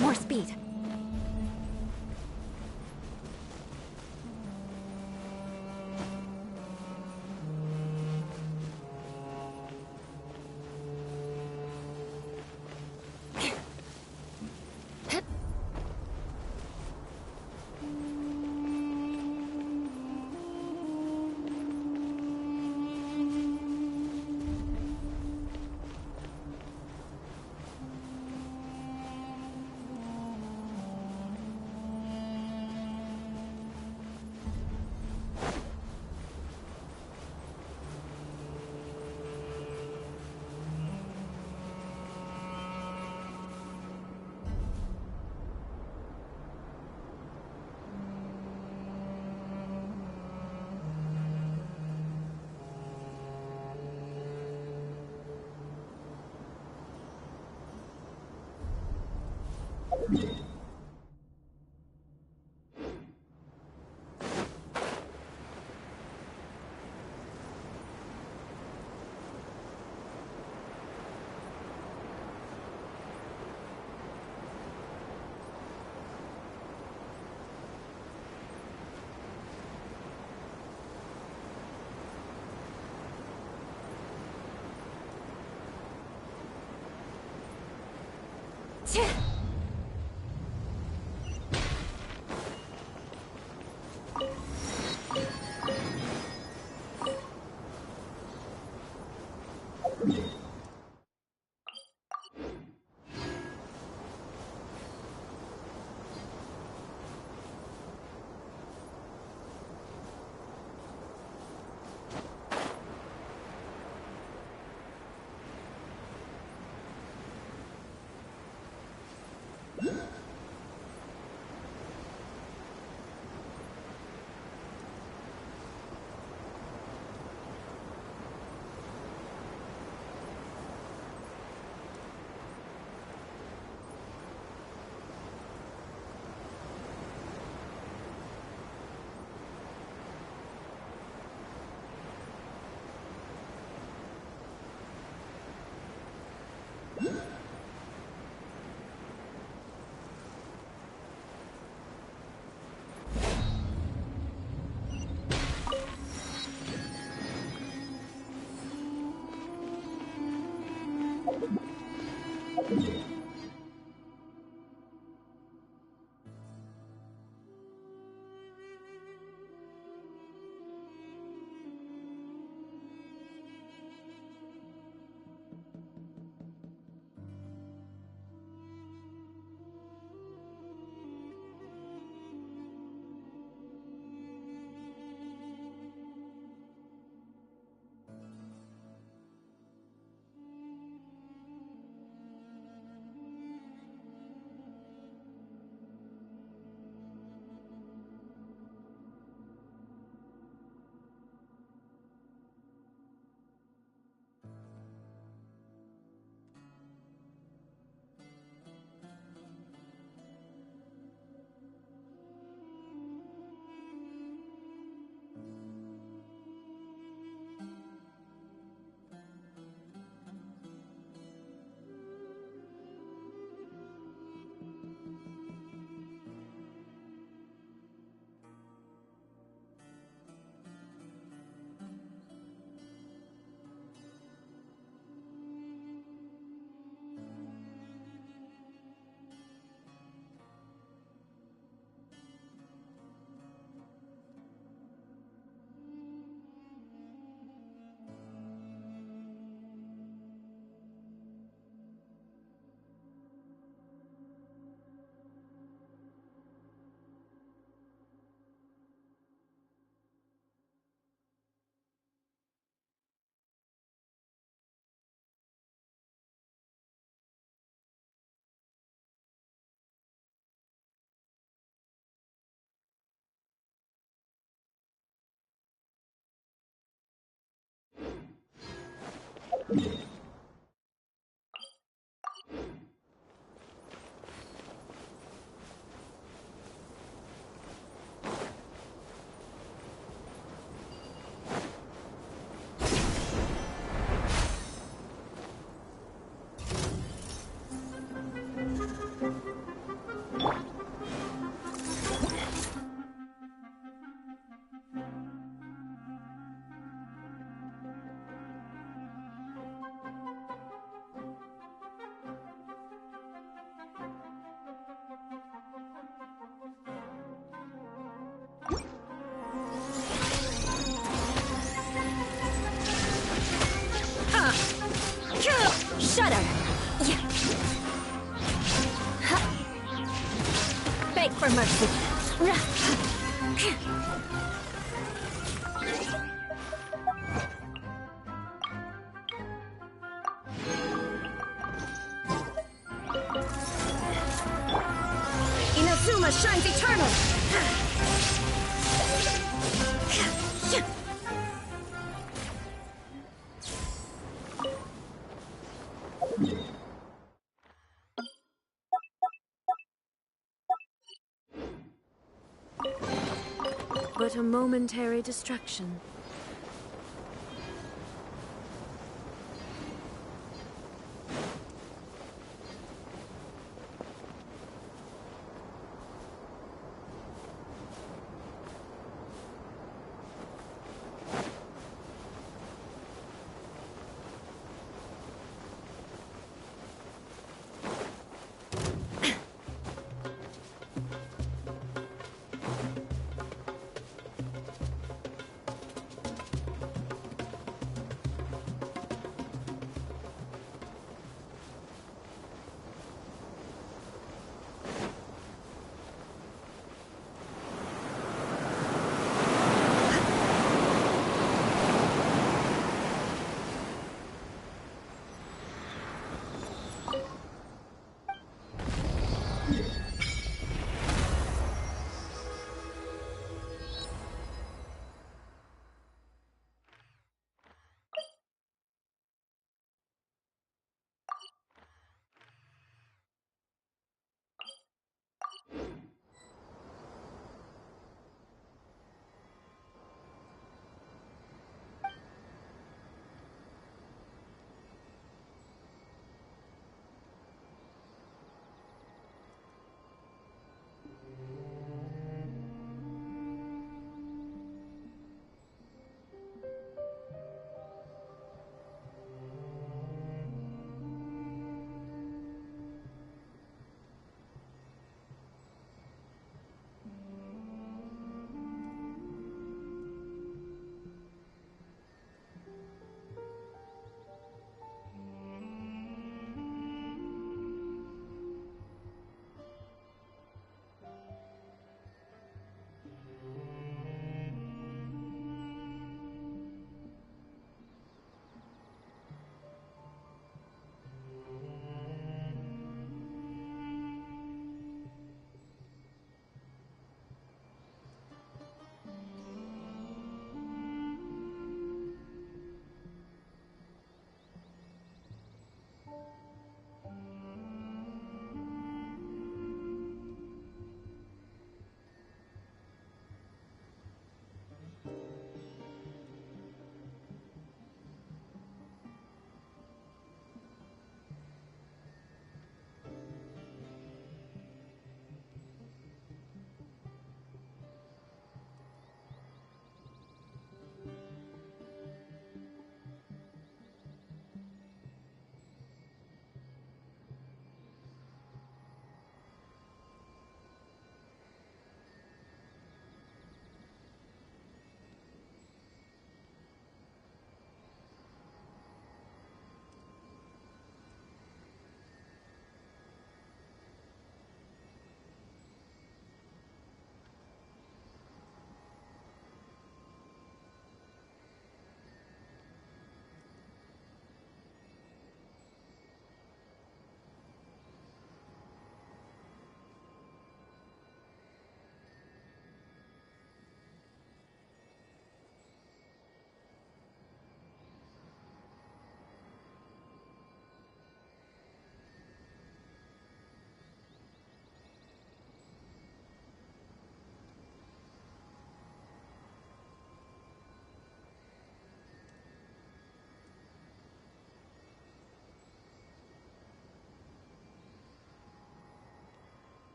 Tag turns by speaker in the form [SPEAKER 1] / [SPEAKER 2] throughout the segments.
[SPEAKER 1] More speed. Shudder! Yeah. Beg for mercy. Inazuma shines eternal! But a momentary distraction.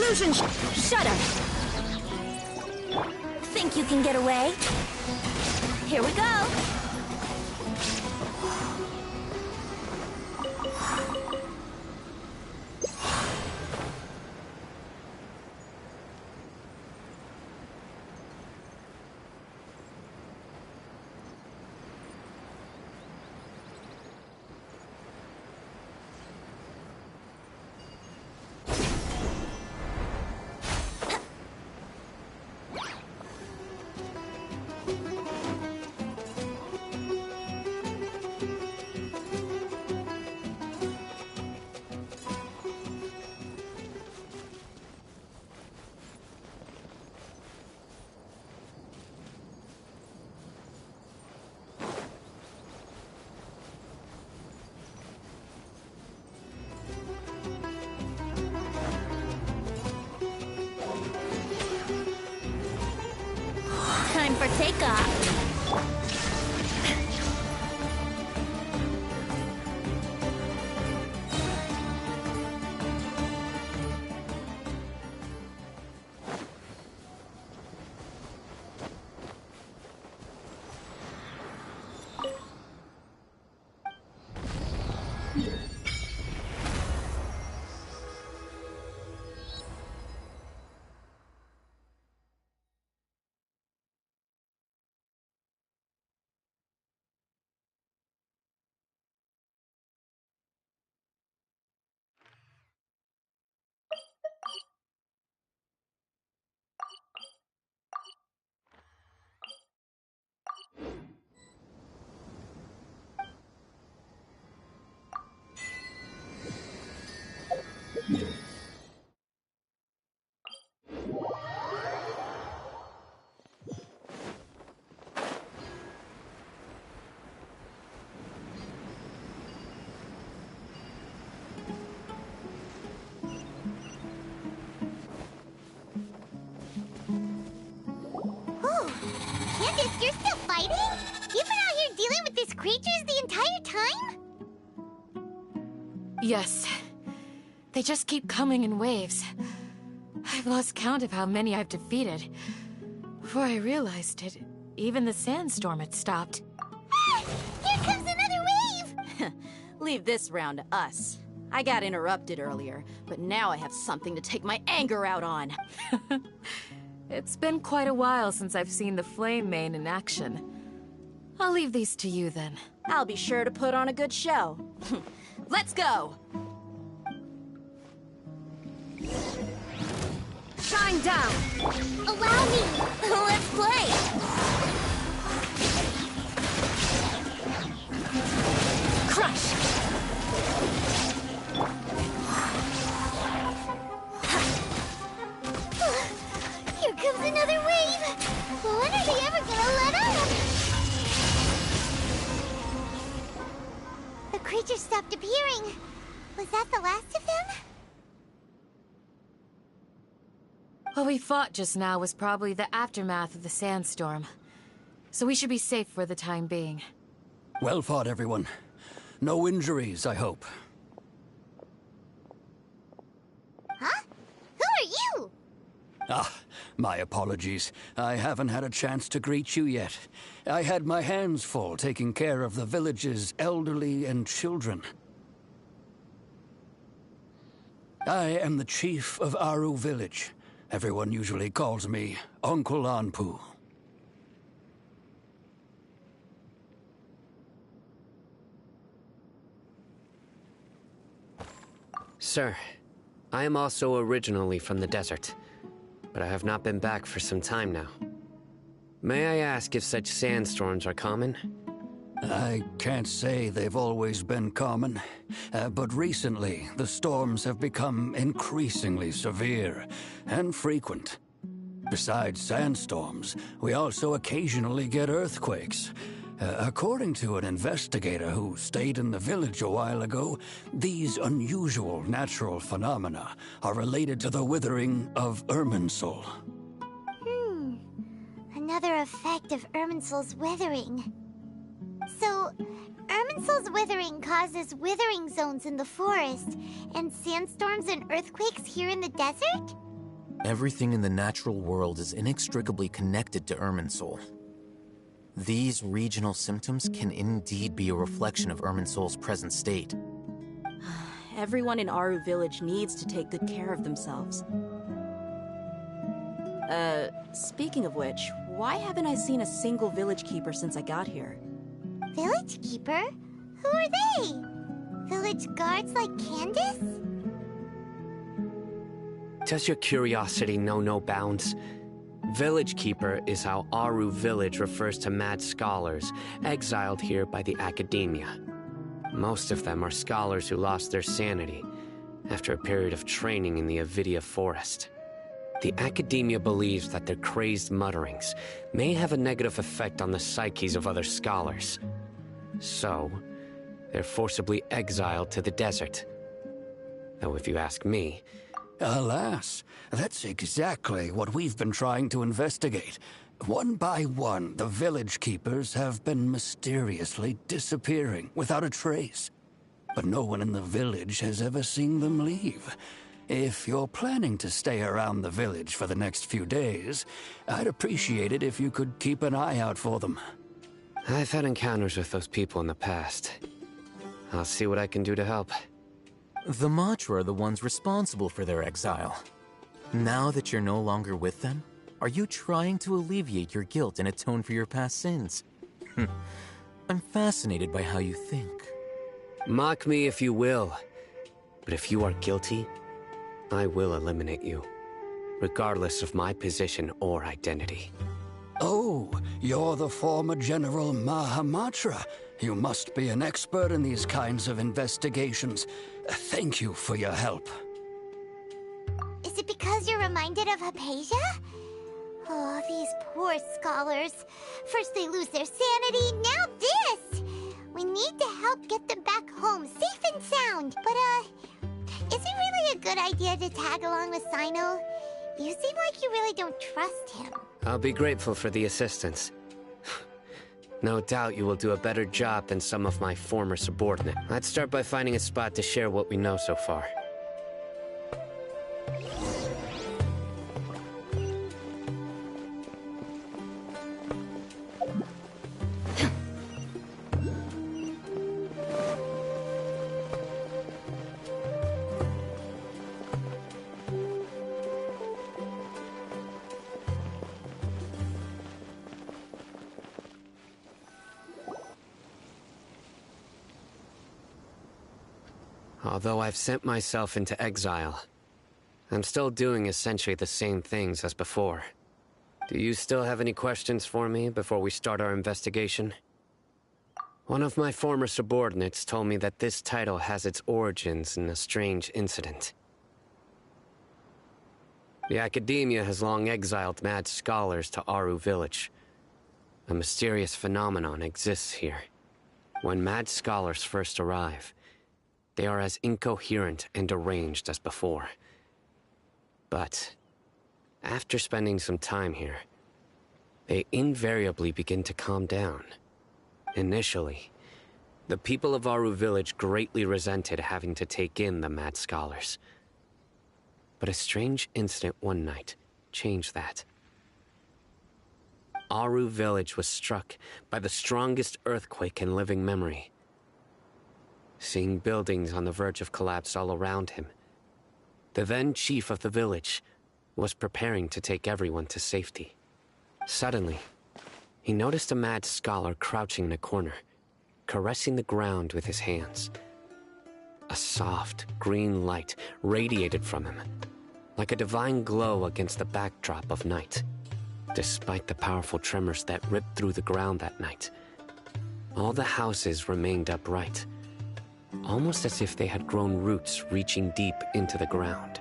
[SPEAKER 1] Illusion! Shut up! Think you can get away? Here we go! Time for takeoff.
[SPEAKER 2] Candace, you're still fighting? You've been out here dealing with these creatures the entire time?
[SPEAKER 3] Yes. They just keep coming in waves. I've lost count of how many I've defeated. Before I realized it, even the sandstorm had stopped.
[SPEAKER 2] Ah! Here comes another wave!
[SPEAKER 4] Leave this round to us. I got interrupted earlier, but now I have something to take my anger out on.
[SPEAKER 3] It's been quite a while since I've seen the Flame Mane in action. I'll leave these to you then.
[SPEAKER 4] I'll be sure to put on a good show. Let's go!
[SPEAKER 1] Shine down!
[SPEAKER 2] Allow me!
[SPEAKER 4] Let's play!
[SPEAKER 3] Crush!
[SPEAKER 2] Here comes another wave! When are they ever gonna let up? The creatures stopped appearing. Was that the last of them?
[SPEAKER 3] What we fought just now was probably the aftermath of the sandstorm. So we should be safe for the time being.
[SPEAKER 5] Well fought, everyone. No injuries, I hope.
[SPEAKER 2] Huh? Who are you?
[SPEAKER 5] Ah, my apologies. I haven't had a chance to greet you yet. I had my hands full taking care of the village's elderly and children. I am the chief of Aru village. Everyone usually calls me Uncle Anpu.
[SPEAKER 6] Sir, I am also originally from the desert, but I have not been back for some time now. May I ask if such sandstorms are common?
[SPEAKER 5] I can't say they've always been common, but recently the storms have become increasingly severe and frequent. Besides sandstorms, we also occasionally get earthquakes. According to an investigator who stayed in the village a while ago, these unusual natural phenomena are related to the withering of Irminsul.
[SPEAKER 2] Another effect of Irminsul's withering. So, Irminsul's withering causes withering zones in the forest, and sandstorms and earthquakes here in the desert?
[SPEAKER 7] Everything in the natural world is inextricably connected to Irminsul. These regional symptoms can indeed be a reflection of Irminsul's present state.
[SPEAKER 4] Everyone in Aru Village needs to take good care of themselves. Speaking of which, why haven't I seen a single village keeper since I got here?
[SPEAKER 2] Village keeper? Who are they? Village guards like Candace?
[SPEAKER 6] Does your curiosity know no bounds? Village Keeper is how Aru Village refers to mad scholars exiled here by the Academia. Most of them are scholars who lost their sanity after a period of training in the Avidia Forest. The Academia believes that their crazed mutterings may have a negative effect on the psyches of other scholars. So, they're forcibly exiled to the desert. Though if you ask me...
[SPEAKER 5] Alas, that's exactly what we've been trying to investigate. One by one, the village keepers have been mysteriously disappearing without a trace. But no one in the village has ever seen them leave. If you're planning to stay around the village for the next few days, I'd appreciate it if you could keep an eye out for them.
[SPEAKER 6] I've had encounters with those people in the past. I'll see what I can do to help.
[SPEAKER 7] The Matra are the ones responsible for their exile. Now that you're no longer with them, are you trying to alleviate your guilt and atone for your past sins? I'm fascinated by how you think.
[SPEAKER 6] Mock me if you will, but if you are guilty, I will eliminate you, regardless of my position or identity.
[SPEAKER 5] Oh, you're the former General Mahamatra. You must be an expert in these kinds of investigations. Thank you for your help.
[SPEAKER 2] Is it because you're reminded of Hypatia? Oh, these poor scholars. First they lose their sanity, now this! We need to help get them back home, safe and sound. But, is it really a good idea to tag along with Sino? You seem like you really don't trust him.
[SPEAKER 6] I'll be grateful for the assistance. No doubt you will do a better job than some of my former subordinates. Let's start by finding a spot to share what we know so far. Although I've sent myself into exile, I'm still doing essentially the same things as before. Do you still have any questions for me before we start our investigation? One of my former subordinates told me that this title has its origins in a strange incident. The Academia has long exiled mad scholars to Aru Village. A mysterious phenomenon exists here. When mad scholars first arrive, they are as incoherent and deranged as before. But after spending some time here, they invariably begin to calm down. Initially, the people of Aru Village greatly resented having to take in the mad scholars. But a strange incident one night changed that. Aru Village was struck by the strongest earthquake in living memory. Seeing buildings on the verge of collapse all around him, the then chief of the village was preparing to take everyone to safety. Suddenly, he noticed a mad scholar crouching in a corner, caressing the ground with his hands. A soft, green light radiated from him, like a divine glow against the backdrop of night. Despite the powerful tremors that ripped through the ground that night, all the houses remained upright, almost as if they had grown roots reaching deep into the ground.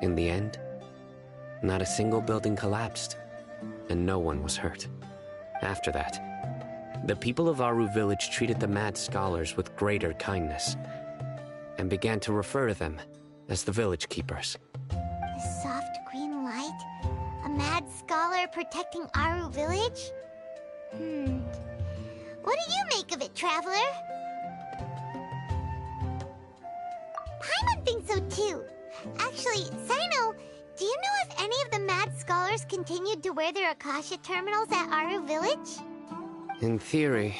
[SPEAKER 6] In the end, not a single building collapsed, and no one was hurt. After that, the people of Aru Village treated the mad scholars with greater kindness, and began to refer to them as the village keepers.
[SPEAKER 2] A soft green light? A mad scholar protecting Aru Village? What do you make of it, Traveler? Paimon thinks so too. Actually, Sino, Do you know if any of the mad scholars continued to wear their Akasha terminals at Aru Village?
[SPEAKER 6] In theory,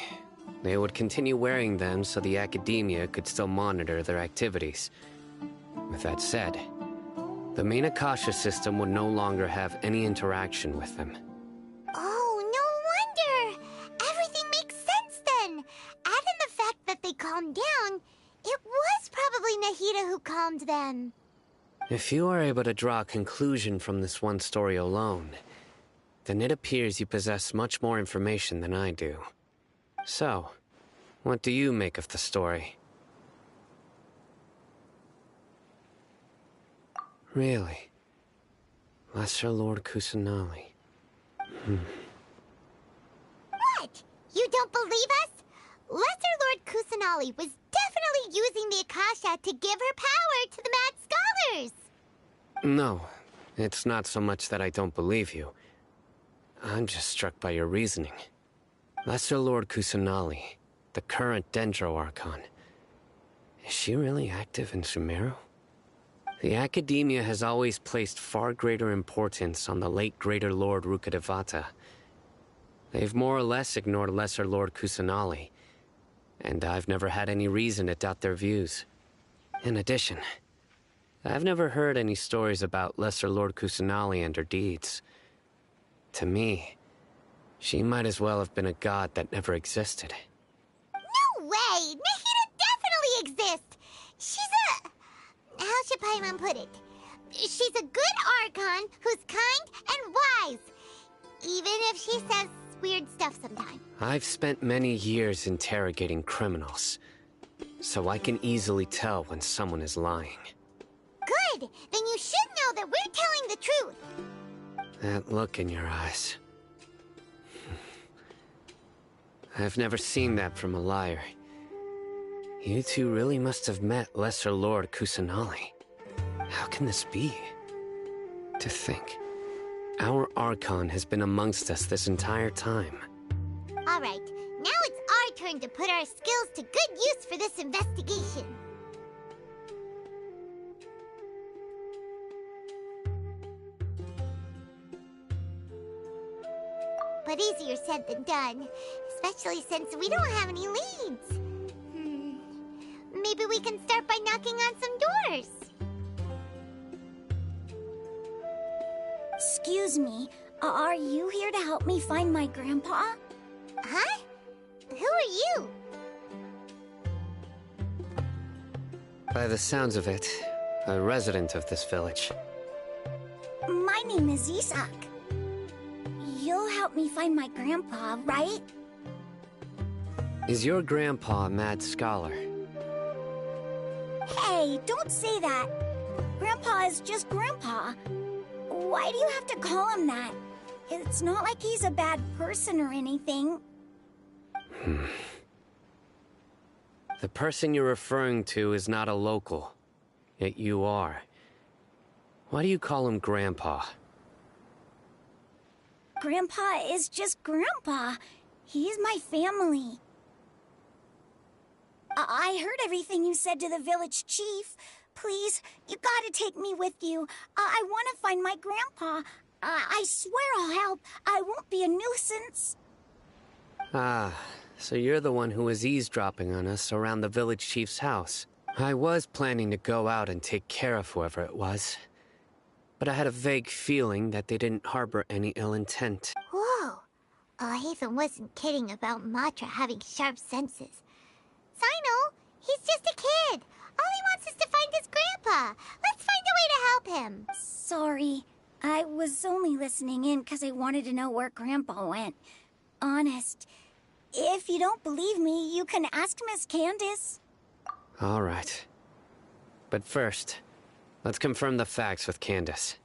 [SPEAKER 6] they would continue wearing them so the academia could still monitor their activities. With that said, the main Akasha system would no longer have any interaction with them.
[SPEAKER 2] Oh, no wonder! Everything makes sense then! Add in the fact that they calmed down, it was probably Nahida who calmed them.
[SPEAKER 6] If you are able to draw a conclusion from this one story alone, then it appears you possess much more information than I do. So, what do you make of the story? Really? Lesser Lord Kusanali.
[SPEAKER 2] What? You don't believe us? Lesser Lord Kusanali was definitely using the Akasha to give her power to the mad scholars!
[SPEAKER 6] No, it's not so much that I don't believe you. I'm just struck by your reasoning. Lesser Lord Kusanali, the current Dendro Archon. Is she really active in Sumeru? The Academia has always placed far greater importance on the late Greater Lord Rukkhadevata. They've more or less ignored Lesser Lord Kusanali, and I've never had any reason to doubt their views. In addition, I've never heard any stories about Lesser Lord Kusanali and her deeds. To me, she might as well have been a god that never existed.
[SPEAKER 2] No way! Nahida definitely exists! She's a... how should Paimon put it? She's a good Archon who's kind and wise. Even if she says weird stuff sometimes.
[SPEAKER 6] I've spent many years interrogating criminals, so I can easily tell when someone is lying.
[SPEAKER 2] Good! Then you should know that we're telling the truth.
[SPEAKER 6] That look in your eyes. I've never seen that from a liar. You two really must have met Lesser Lord Kusanali. How can this be? To think, our Archon has been amongst us this entire time.
[SPEAKER 2] Alright, now it's our turn to put our skills to good use for this investigation. But easier said than done, especially since we don't have any leads. Maybe we can start by knocking on some doors.
[SPEAKER 1] Excuse me, are you here to help me find my grandpa?
[SPEAKER 2] Huh? Who are you?
[SPEAKER 6] By the sounds of it, a resident of this village.
[SPEAKER 1] My name is Isak. You'll help me find my grandpa, right?
[SPEAKER 6] Is your grandpa a mad scholar?
[SPEAKER 1] Hey, don't say that. Grandpa is just Grandpa. Why do you have to call him that? It's not like he's a bad person or anything.
[SPEAKER 6] The person you're referring to is not a local, yet you are. Why do you call him Grandpa?
[SPEAKER 1] Grandpa is just Grandpa. He's my family. I heard everything you said to the village chief. Please, you gotta take me with you. I want to find my grandpa. I swear I'll help. I won't be a nuisance.
[SPEAKER 6] Ah, so you're the one who was eavesdropping on us around the village chief's house. I was planning to go out and take care of whoever it was, but I had a vague feeling that they didn't harbor any ill intent.
[SPEAKER 2] Whoa. Haven wasn't kidding about Matra having sharp senses. Sino, he's just a kid. All he wants is to find his grandpa. Let's find a way to help him.
[SPEAKER 1] Sorry. I was only listening in because I wanted to know where Grandpa went. Honest. If you don't believe me, you can ask Miss Candace.
[SPEAKER 6] All right. But first, let's confirm the facts with Candace.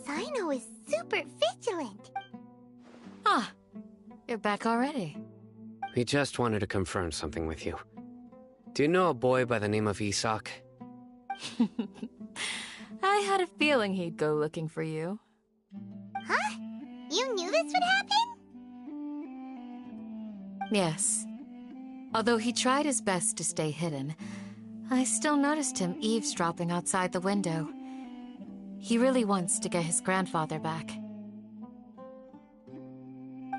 [SPEAKER 2] Sino is super vigilant.
[SPEAKER 3] Ah, you're back already.
[SPEAKER 6] We just wanted to confirm something with you. Do you know a boy by the name of Isak?
[SPEAKER 3] I had a feeling he'd go looking for you.
[SPEAKER 2] Huh? You knew this would happen?
[SPEAKER 3] Yes. Although he tried his best to stay hidden, I still noticed him eavesdropping outside the window. He really wants to get his grandfather back.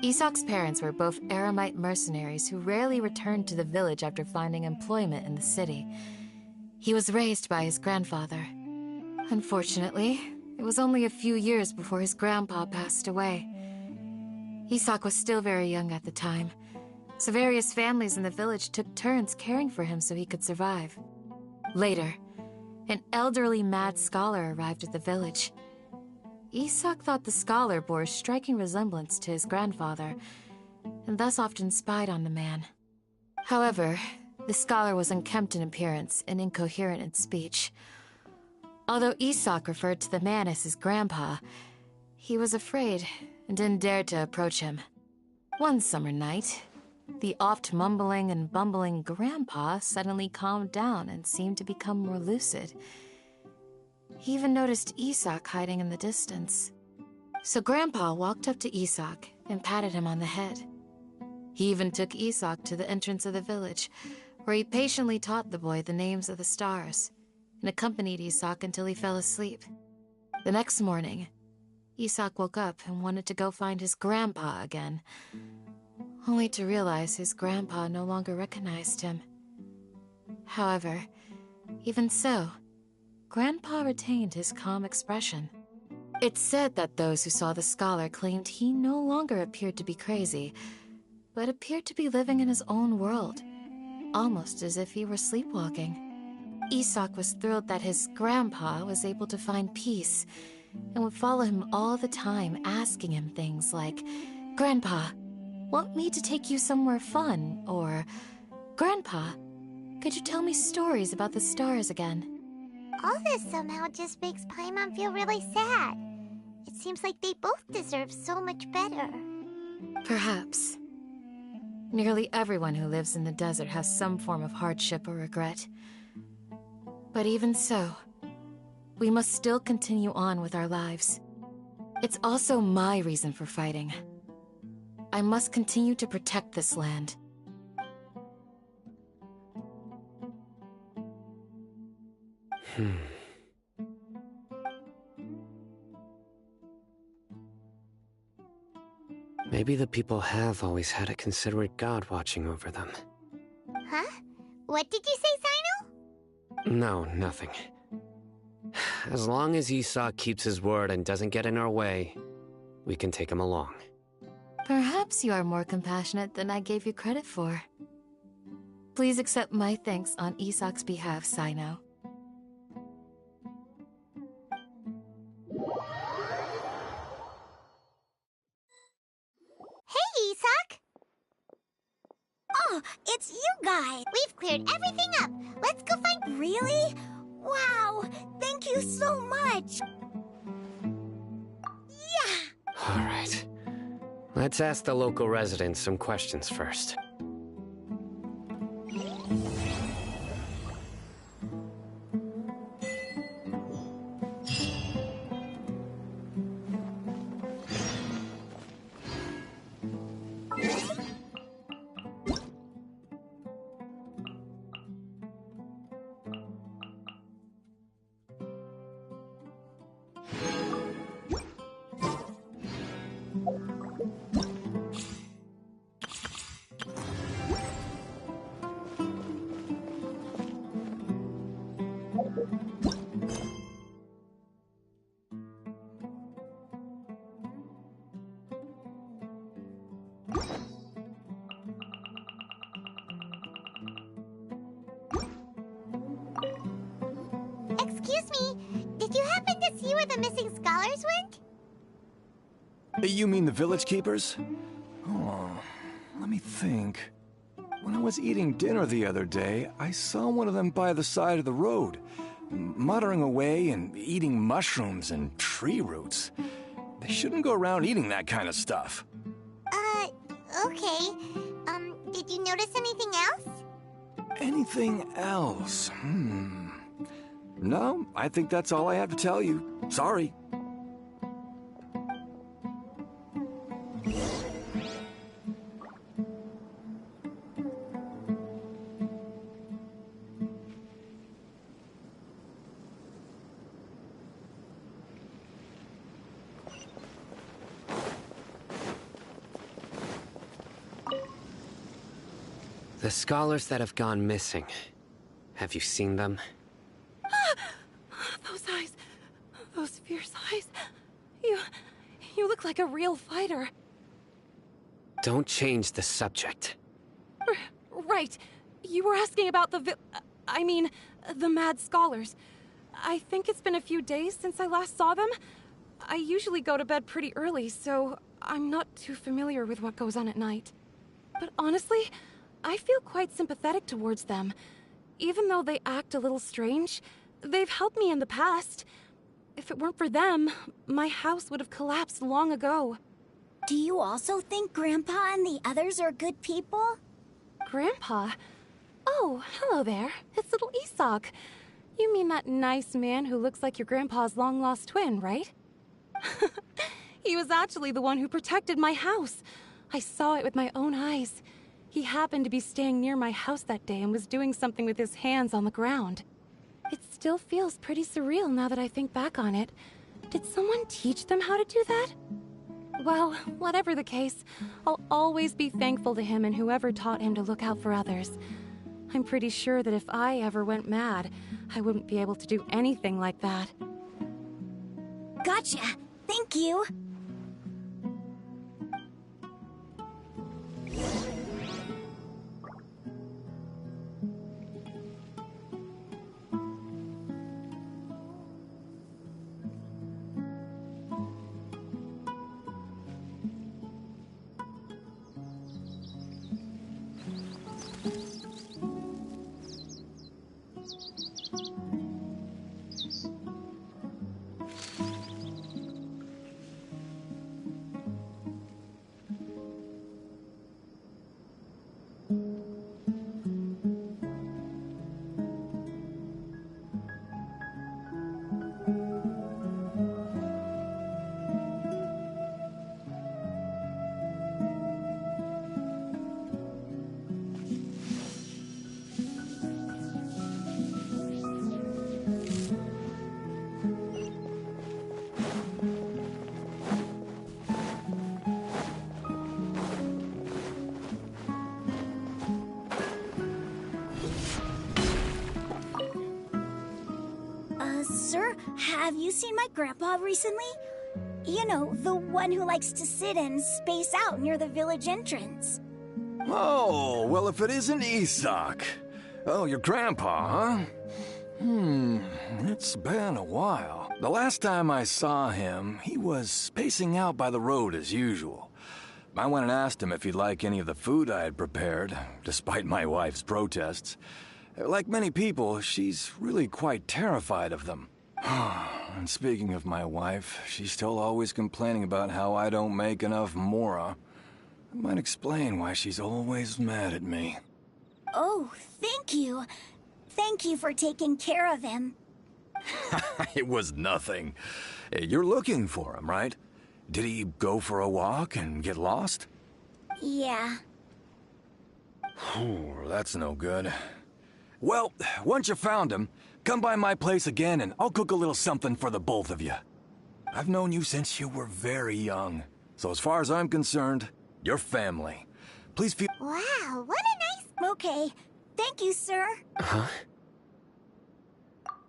[SPEAKER 3] Isak's parents were both Eremite mercenaries who rarely returned to the village after finding employment in the city. He was raised by his grandfather. Unfortunately, it was only a few years before his grandpa passed away. Isak was still very young at the time, so various families in the village took turns caring for him so he could survive. Later, an elderly mad scholar arrived at the village. Isak thought the scholar bore a striking resemblance to his grandfather, and thus often spied on the man. However, the scholar was unkempt in appearance and incoherent in speech. Although Isak referred to the man as his grandpa, he was afraid and didn't dare to approach him. One summer night, the oft mumbling and bumbling grandpa suddenly calmed down and seemed to become more lucid. He even noticed Isak hiding in the distance. So Grandpa walked up to Isak and patted him on the head. He even took Isak to the entrance of the village, where he patiently taught the boy the names of the stars, and accompanied Isak until he fell asleep. The next morning, Isak woke up and wanted to go find his grandpa again, only to realize his grandpa no longer recognized him. However, even so, Grandpa retained his calm expression. It's said that those who saw the scholar claimed he no longer appeared to be crazy, but appeared to be living in his own world, almost as if he were sleepwalking. Isak was thrilled that his grandpa was able to find peace, and would follow him all the time, asking him things like, "Grandpa, want me to take you somewhere fun?" Or, "Grandpa, could you tell me stories about the stars again?"
[SPEAKER 2] All this somehow just makes Paimon feel really sad. It seems like they both deserve so much better.
[SPEAKER 3] Perhaps. Nearly everyone who lives in the desert has some form of hardship or regret. But even so, we must still continue on with our lives. It's also my reason for fighting. I must continue to protect this land.
[SPEAKER 6] Maybe the people have always had a considerate god watching over them.
[SPEAKER 2] Huh? What did you say, Sino?
[SPEAKER 6] No, nothing. As long as Isak keeps his word and doesn't get in our way, we can take him along.
[SPEAKER 3] Perhaps you are more compassionate than I gave you credit for. Please accept my thanks on Isak's behalf, Sino.
[SPEAKER 2] Hey, Isak!
[SPEAKER 1] Oh, it's you guys!
[SPEAKER 2] We've cleared everything up. Let's go find...
[SPEAKER 1] Really? Wow! Thank you so much! Yeah!
[SPEAKER 6] All right. Let's ask the local residents some questions first.
[SPEAKER 2] Excuse me, did you happen to see where the missing scholars went?
[SPEAKER 8] You mean the village keepers? Oh, let me think. When I was eating dinner the other day, I saw one of them by the side of the road, muttering away and eating mushrooms and tree roots. They shouldn't go around eating that kind of stuff.
[SPEAKER 2] Okay. Did you notice anything else?
[SPEAKER 8] Anything else? No, I think that's all I have to tell you. Sorry.
[SPEAKER 6] The scholars that have gone missing. Have you seen them?
[SPEAKER 9] Those eyes. Those fierce eyes. You look like a real fighter.
[SPEAKER 6] Don't change the subject.
[SPEAKER 9] Right. You were asking about the the mad scholars. I think it's been a few days since I last saw them. I usually go to bed pretty early, so I'm not too familiar with what goes on at night. But honestly, I feel quite sympathetic towards them. Even though they act a little strange, they've helped me in the past. If it weren't for them, my house would have collapsed long ago.
[SPEAKER 1] Do you also think Grandpa and the others are good people?
[SPEAKER 9] Grandpa? Oh, hello there. It's little Isak. You mean that nice man who looks like your grandpa's long-lost twin, right? He was actually the one who protected my house. I saw it with my own eyes. He happened to be staying near my house that day and was doing something with his hands on the ground. It still feels pretty surreal now that I think back on it. Did someone teach them how to do that? Well, whatever the case, I'll always be thankful to him and whoever taught him to look out for others. I'm pretty sure that if I ever went mad, I wouldn't be able to do anything like that.
[SPEAKER 1] Gotcha. Thank you. Sir, have you seen my grandpa recently? You know, the one who likes to sit and space out near the village entrance.
[SPEAKER 8] Oh, well, if it isn't Isak. Oh, your grandpa, huh? It's been a while. The last time I saw him, he was spacing out by the road as usual. I went and asked him if he'd like any of the food I had prepared, despite my wife's protests. Like many people, she's really quite terrified of them. And speaking of my wife, she's still always complaining about how I don't make enough mora. That might explain why she's always mad at me.
[SPEAKER 1] Oh, thank you. Thank you for taking care of him.
[SPEAKER 8] It was nothing. You're looking for him, right? Did he go for a walk and get lost?
[SPEAKER 1] Yeah.
[SPEAKER 8] That's no good. Well, once you found him, come by my place again and I'll cook a little something for the both of you. I've known you since you were very young. So as far as I'm concerned, you're family. Please feel—
[SPEAKER 2] Wow, what a nice...
[SPEAKER 1] Okay. Thank you, sir.
[SPEAKER 6] Huh?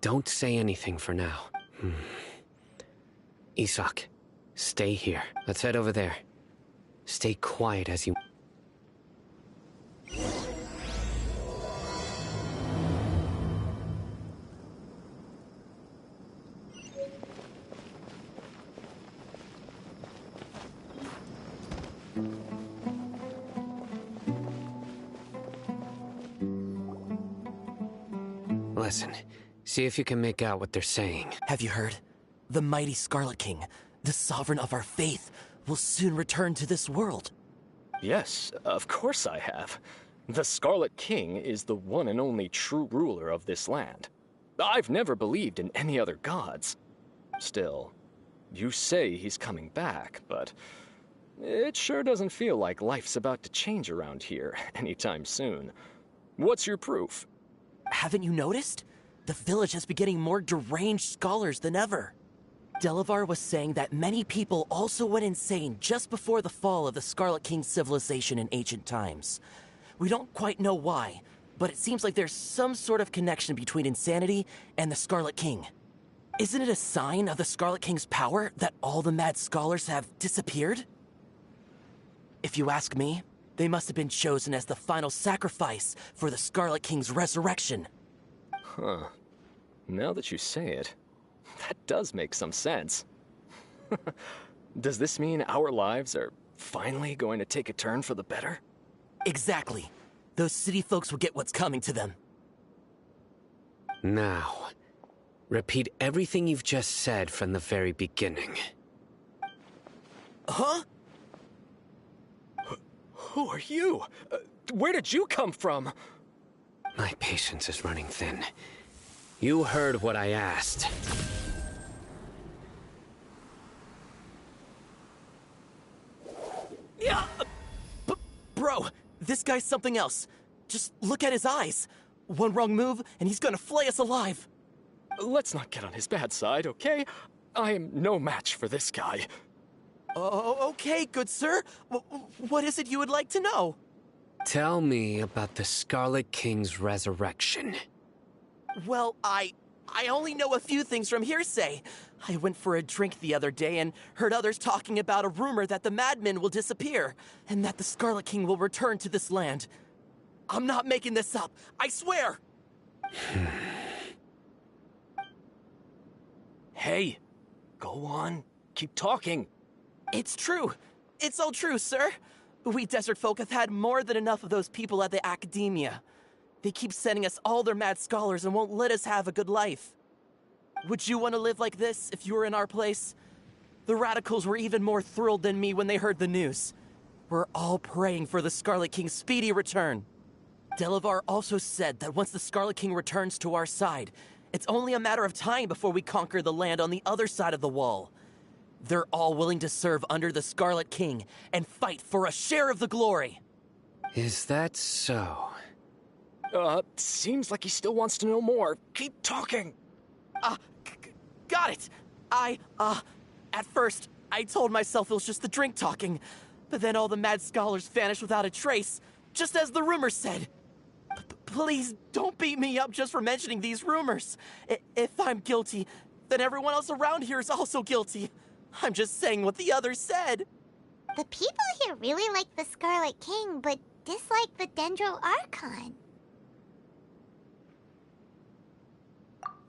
[SPEAKER 6] Don't say anything for now. Isak, stay here. Let's head over there. Stay quiet as you... Listen, see if you can make out what they're saying.
[SPEAKER 10] Have you heard? The mighty Scarlet King, the sovereign of our faith, will soon return to this world. Yes, of course I have. The Scarlet King is the one and only true ruler of this land. I've never believed in any other gods. Still, you say he's coming back, but it sure doesn't feel like life's about to change around here anytime soon. What's your proof?
[SPEAKER 11] Haven't you noticed? The village has been getting more deranged scholars than ever. Delavar was saying that many people also went insane just before the fall of the Scarlet King's civilization in ancient times. We don't quite know why, but it seems like there's some sort of connection between insanity and the Scarlet King. Isn't it a sign of the Scarlet King's power that all the mad scholars have disappeared? If you ask me, they must have been chosen as the final sacrifice for the Scarlet King's resurrection.
[SPEAKER 10] Huh. Now that you say it, that does make some sense. Does this mean our lives are finally going to take a turn for the better?
[SPEAKER 11] Exactly. Those city folks will get what's coming to them.
[SPEAKER 6] Now, repeat everything you've just said from the very beginning.
[SPEAKER 11] Huh?
[SPEAKER 10] Who are you? Where did you come from?
[SPEAKER 6] My patience is running thin. You heard what I asked.
[SPEAKER 11] Yeah! Bro, this guy's something else. Just look at his eyes. One wrong move, and he's gonna flay us alive.
[SPEAKER 10] Let's not get on his bad side, okay? I am no match for this guy.
[SPEAKER 11] Oh, okay, good sir. What is it you would like to know?
[SPEAKER 6] Tell me about the Scarlet King's resurrection.
[SPEAKER 11] Well, I only know a few things from hearsay. I went for a drink the other day and heard others talking about a rumor that the madmen will disappear, and that the Scarlet King will return to this land. I'm not making this up, I swear!
[SPEAKER 10] Hey, go on, keep talking.
[SPEAKER 11] It's true. It's all true, sir. We desert folk have had more than enough of those people at the academia. They keep sending us all their mad scholars and won't let us have a good life. Would you want to live like this if you were in our place? The radicals were even more thrilled than me when they heard the news. We're all praying for the Scarlet King's speedy return. Delavar also said that once the Scarlet King returns to our side, it's only a matter of time before we conquer the land on the other side of the wall. They're all willing to serve under the Scarlet King and fight for a share of the glory.
[SPEAKER 6] Is that so?
[SPEAKER 10] Seems like he still wants to know more. Keep talking.
[SPEAKER 11] Got it. At first, I told myself it was just the drink talking, but then all the mad scholars vanished without a trace, just as the rumors said. Please don't beat me up just for mentioning these rumors. If I'm guilty, then everyone else around here is also guilty. I'm just saying what the others said.
[SPEAKER 2] The people here really like the Scarlet King, but dislike the Dendro Archon.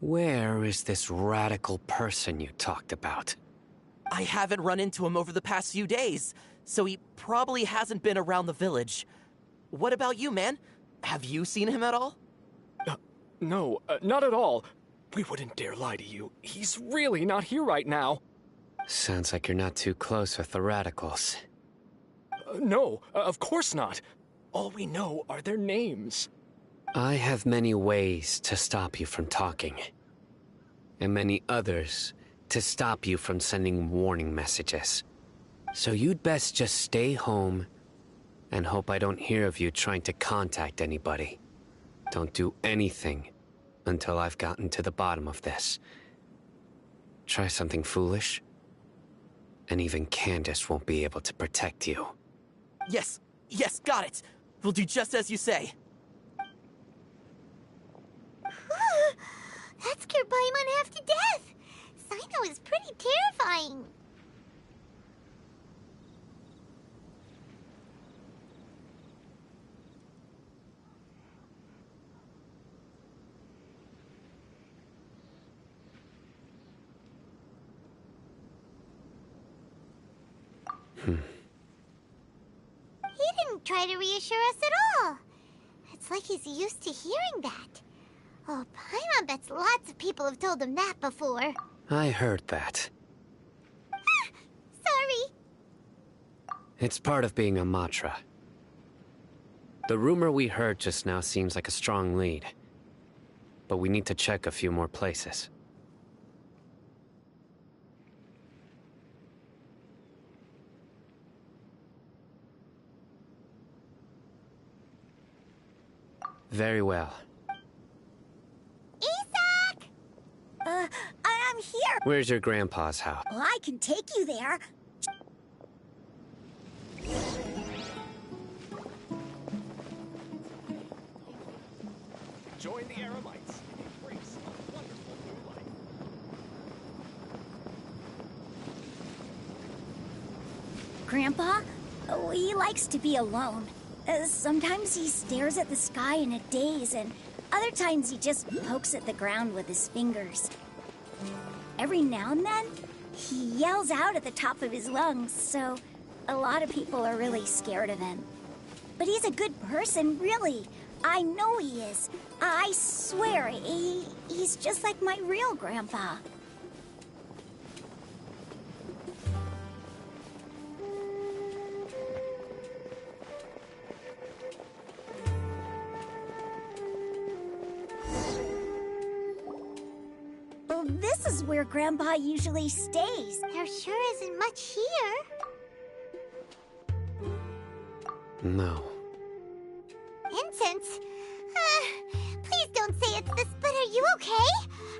[SPEAKER 6] Where is this radical person you talked about?
[SPEAKER 11] I haven't run into him over the past few days, so he probably hasn't been around the village. What about you, man? Have you seen him at all?
[SPEAKER 10] No, not at all. We wouldn't dare lie to you. He's really not here right now.
[SPEAKER 6] Sounds like you're not too close with the radicals.
[SPEAKER 10] No, of course not. All we know are their names.
[SPEAKER 6] I have many ways to stop you from talking. And many others to stop you from sending warning messages. So you'd best just stay home and hope I don't hear of you trying to contact anybody. Don't do anything until I've gotten to the bottom of this. Try something foolish, and even Candace won't be able to protect you.
[SPEAKER 11] Yes, got it. We'll do just as you say.
[SPEAKER 2] That scared Paimon half to death. Sino is pretty terrifying. He didn't try to reassure us at all. It's like he's used to hearing that. Oh, Paimon bets lots of people have told him that before.
[SPEAKER 6] I heard that.
[SPEAKER 2] Sorry.
[SPEAKER 6] It's part of being a Matra. The rumor we heard just now seems like a strong lead. But we need to check a few more places. Very well.
[SPEAKER 2] Isak!
[SPEAKER 1] I'm here.
[SPEAKER 6] Where's your grandpa's house?
[SPEAKER 1] Well, I can take you there.
[SPEAKER 10] Join the Eremites and embrace a wonderful new life.
[SPEAKER 1] Grandpa? Oh, he likes to be alone. Sometimes he stares at the sky in a daze, and other times he just pokes at the ground with his fingers. Every now and then, he yells out at the top of his lungs, so a lot of people are really scared of him. But he's a good person, really. I know he is. I swear, he's just like my real grandpa. Well, this is where Grandpa usually stays.
[SPEAKER 2] There sure isn't much here.
[SPEAKER 6] No.
[SPEAKER 2] Incense? Please don't say it's this, but are you okay?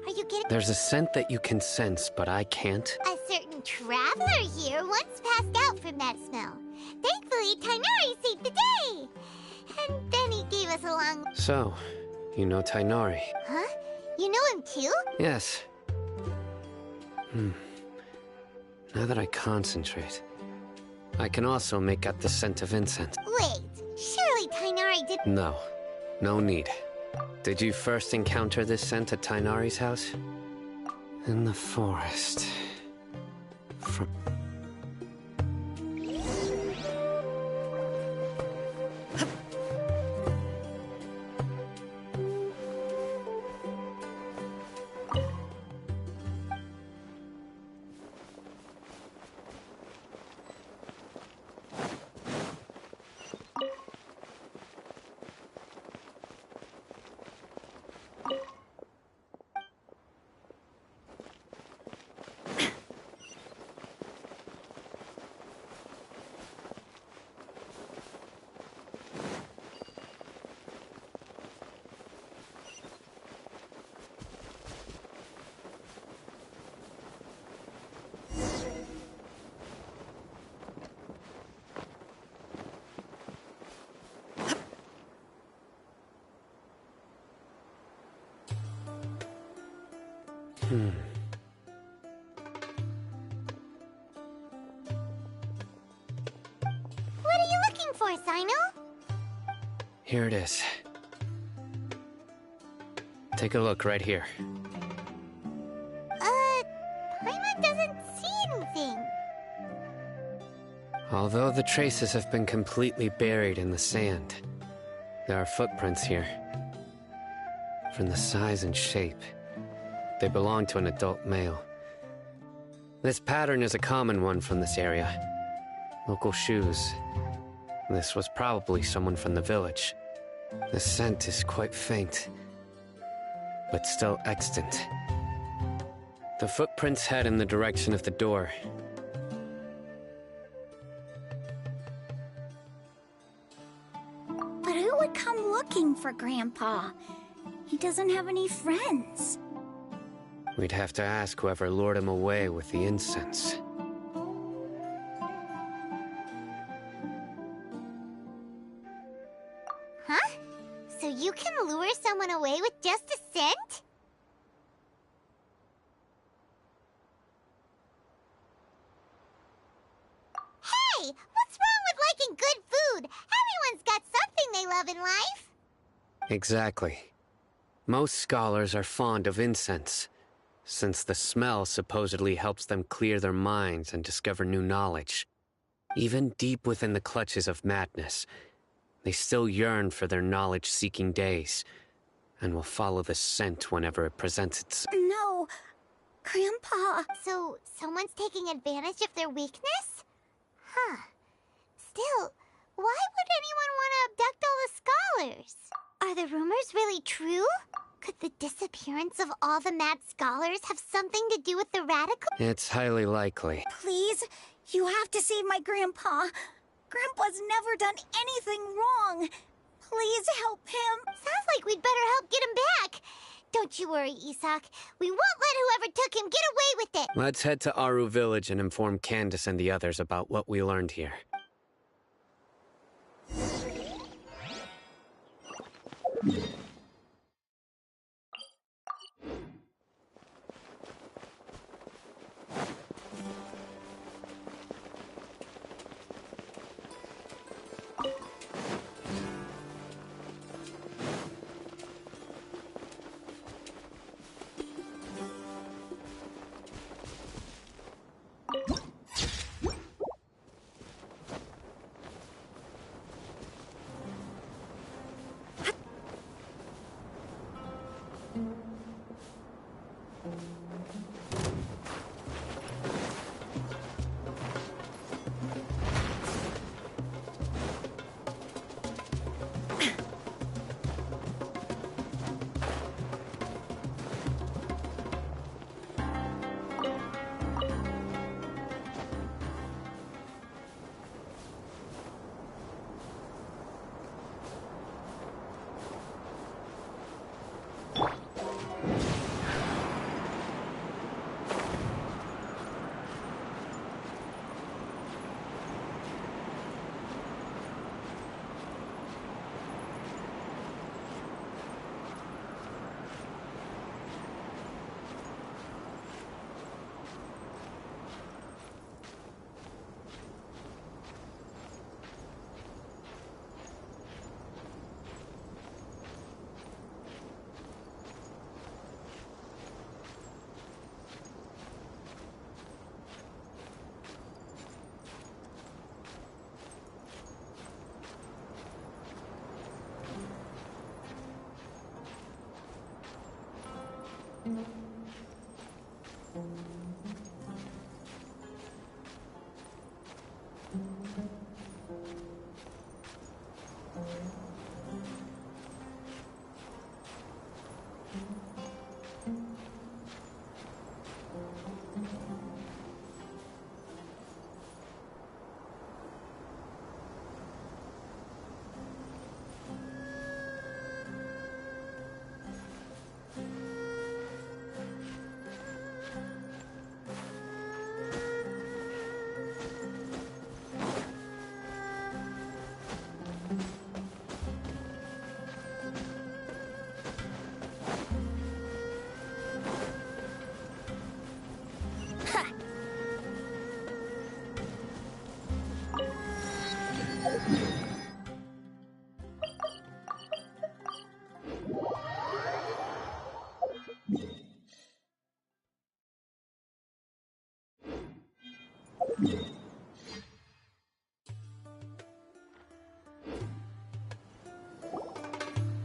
[SPEAKER 2] Are you getting...
[SPEAKER 6] There's a scent that you can sense, but I can't.
[SPEAKER 2] A certain traveler here once passed out from that smell. Thankfully, Tainari saved the day. And then he gave us a long...
[SPEAKER 6] So, you know Tainari?
[SPEAKER 2] Huh? You know him too?
[SPEAKER 6] Yes. Now that I concentrate, I can also make out the scent of incense.
[SPEAKER 2] Wait, surely Tainari did...
[SPEAKER 6] No. No need. Did you first encounter this scent at Tainari's house? In the forest. From...
[SPEAKER 2] What are you looking for, Sino?
[SPEAKER 6] Here it is. Take a look right here.
[SPEAKER 2] Paimon doesn't see anything.
[SPEAKER 6] Although the traces have been completely buried in the sand, there are footprints here. From the size and shape, they belong to an adult male. This pattern is a common one from this area. Local shoes. This was probably someone from the village. The scent is quite faint, but still extant. The footprints head in the direction of the door.
[SPEAKER 1] But who would come looking for Grandpa? He doesn't have any friends.
[SPEAKER 6] We'd have to ask whoever lured him away with the incense.
[SPEAKER 2] Huh? So you can lure someone away with just a scent? Hey! What's wrong with liking good food? Everyone's got something they love in life.
[SPEAKER 6] Exactly. Most scholars are fond of incense, since the smell supposedly helps them clear their minds and discover new knowledge. Even deep within the clutches of madness, they still yearn for their knowledge-seeking days, and will follow the scent whenever it presents itself.
[SPEAKER 1] No, Grandpa.
[SPEAKER 2] So, someone's taking advantage of their weakness? Huh. the rumors really true? Could the disappearance of all the mad scholars have something to do with the radical?
[SPEAKER 6] It's highly likely.
[SPEAKER 1] Please, you have to save my grandpa. Grandpa's never done anything wrong. Please help him.
[SPEAKER 2] Sounds like we'd better help get him back. Don't you worry, Isak. We won't let whoever took him get away with it.
[SPEAKER 6] Let's head to Aru Village and inform Candace and the others about what we learned here.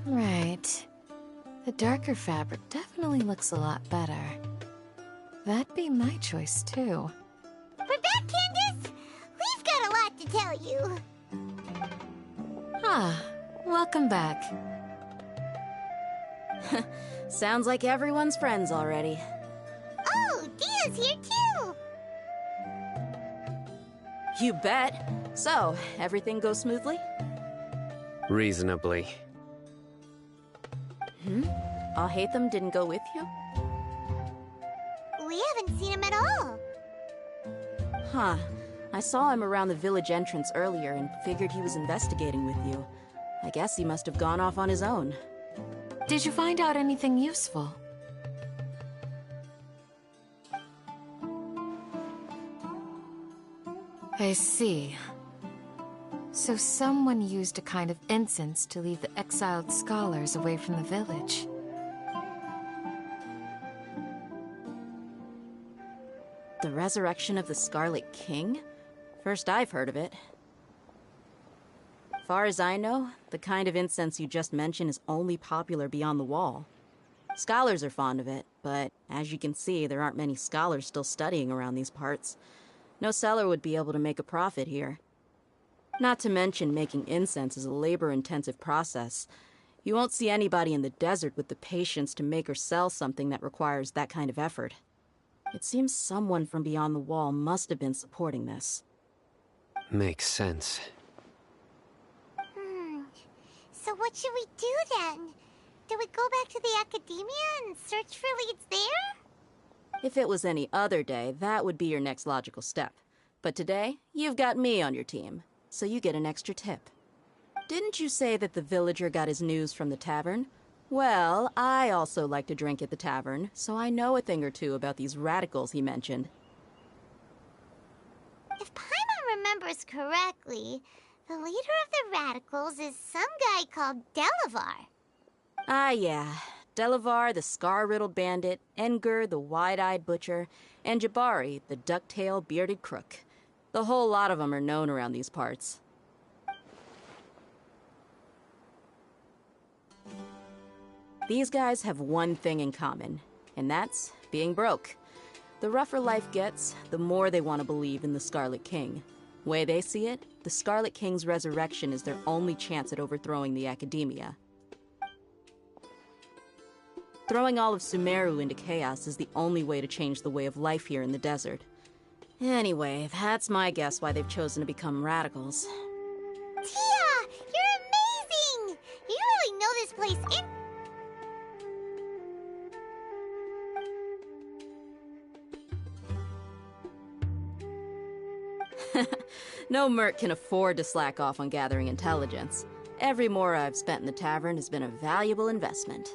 [SPEAKER 3] Right. The darker fabric definitely looks a lot better. That'd be my choice, too.
[SPEAKER 2] We're back, Candace! We've got a lot to tell you.
[SPEAKER 3] Ah, welcome back.
[SPEAKER 4] Sounds like everyone's friends already.
[SPEAKER 2] Oh, Dia's here too!
[SPEAKER 4] You bet. So, everything goes smoothly?
[SPEAKER 6] Reasonably.
[SPEAKER 4] Alhaitham didn't go with you?
[SPEAKER 2] We haven't seen him at all.
[SPEAKER 4] Huh. I saw him around the village entrance earlier and figured he was investigating with you. I guess he must have gone off on his own.
[SPEAKER 3] Did you find out anything useful? I see. So someone used a kind of incense to lead the exiled scholars away from the village.
[SPEAKER 4] The resurrection of the Scarlet King? First I've heard of it. Far as I know, the kind of incense you just mentioned is only popular beyond the wall. Scholars are fond of it, but as you can see, there aren't many scholars still studying around these parts. No seller would be able to make a profit here. Not to mention, making incense is a labor-intensive process. You won't see anybody in the desert with the patience to make or sell something that requires that kind of effort. It seems someone from beyond the wall must have been supporting this.
[SPEAKER 6] Makes sense.
[SPEAKER 2] So what should we do then? Do we go back to the academia and search for leads there?
[SPEAKER 4] If it was any other day, that would be your next logical step. But today, you've got me on your team, so you get an extra tip. Didn't you say that the villager got his news from the tavern? Well, I also like to drink at the tavern, so I know a thing or two about these radicals he mentioned.
[SPEAKER 2] If Paimon remembers correctly, the leader of the radicals is some guy called Delavar.
[SPEAKER 4] Ah, yeah. Delavar, the scar-riddled bandit, Engur, the wide-eyed butcher, and Jabari, the duck-tailed bearded crook. The whole lot of them are known around these parts. These guys have one thing in common, and that's being broke. The rougher life gets, the more they want to believe in the Scarlet King. Way they see it, the Scarlet King's resurrection is their only chance at overthrowing the Academia. Throwing all of Sumeru into chaos is the only way to change the way of life here in the desert. Anyway, that's my guess why they've chosen to become radicals.
[SPEAKER 2] Tia! You're amazing! You really know this place in...
[SPEAKER 4] No merc can afford to slack off on gathering intelligence. Every mora I've spent in the tavern has been a valuable investment.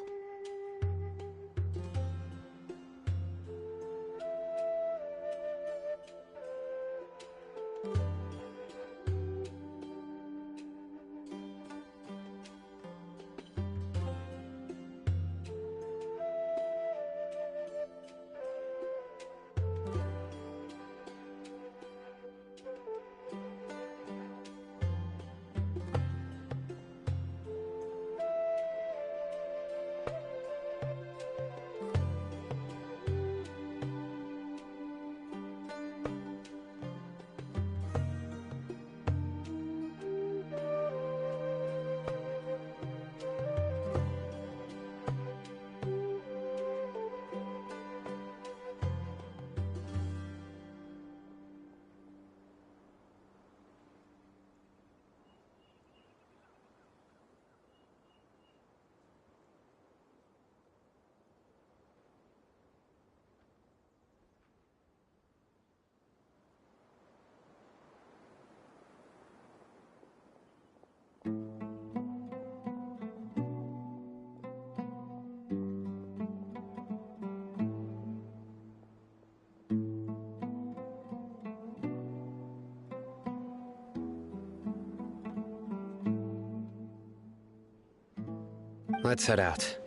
[SPEAKER 6] Let's head out.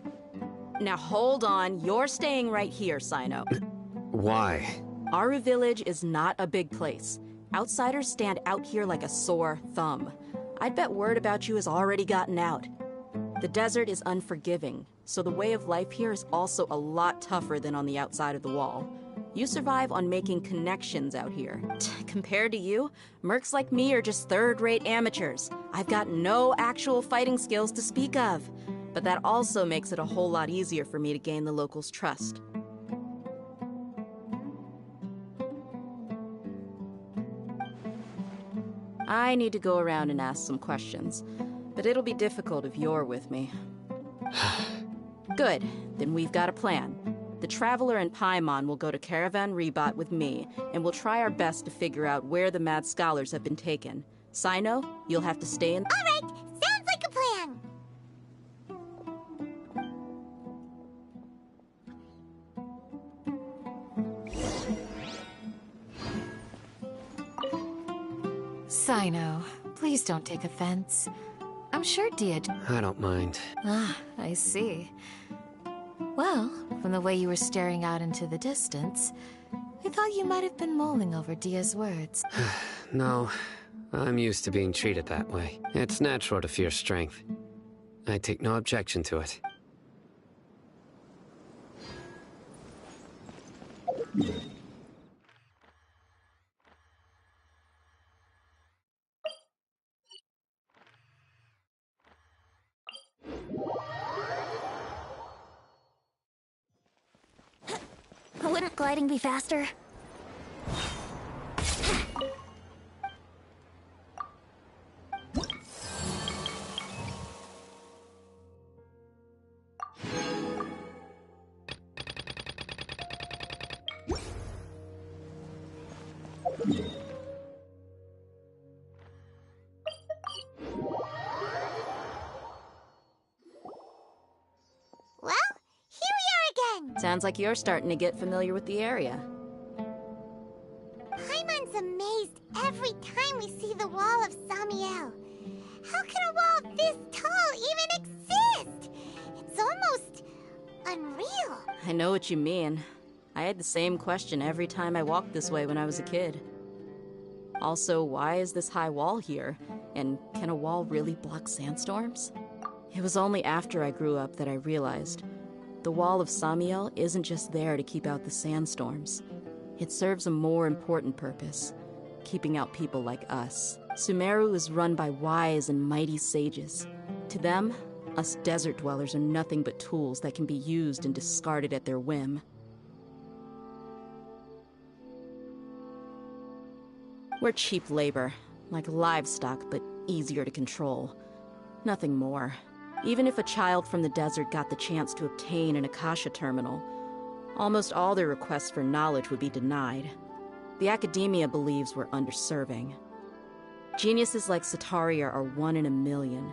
[SPEAKER 4] Now hold on, you're staying right here, Sino.
[SPEAKER 6] Why?
[SPEAKER 4] Aru Village is not a big place. Outsiders stand out here like a sore thumb. I'd bet word about you has already gotten out. The desert is unforgiving, so the way of life here is also a lot tougher than on the outside of the wall. You survive on making connections out here. Compared to you, mercs like me are just third-rate amateurs. I've got no actual fighting skills to speak of. But that also makes it a whole lot easier for me to gain the locals' trust. I need to go around and ask some questions, but it'll be difficult if you're with me. Good, then we've got a plan. The Traveler and Paimon will go to Caravan Rebot with me, and we'll try our best to figure out where the mad scholars have been taken. Sino, you'll have to stay in—
[SPEAKER 2] All right, sounds like a plan.
[SPEAKER 3] Sino, please don't take offense. I'm sure Dia...
[SPEAKER 6] I don't mind.
[SPEAKER 3] Ah, I see. Well, from the way you were staring out into the distance, I thought you might have been mulling over Dia's words.
[SPEAKER 6] No, I'm used to being treated that way. It's natural to fear strength. I take no objection to it.
[SPEAKER 1] gliding be faster?
[SPEAKER 2] Well, here we are again!
[SPEAKER 4] Sounds like you're starting to get familiar with the area.
[SPEAKER 2] Paimon's amazed every time we see the wall of Samiel. How can a wall this tall even exist? It's almost unreal.
[SPEAKER 4] I know what you mean. I had the same question every time I walked this way when I was a kid. Also, why is this high wall here? And can a wall really block sandstorms? It was only after I grew up that I realized the wall of Samiel isn't just there to keep out the sandstorms. It serves a more important purpose, keeping out people like us. Sumeru is run by wise and mighty sages. To them, us desert dwellers are nothing but tools that can be used and discarded at their whim. We're cheap labor, like livestock, but easier to control. Nothing more. Even if a child from the desert got the chance to obtain an Akasha terminal, almost all their requests for knowledge would be denied. The academia believes we're underserving. Geniuses like Sataria are 1 in a million.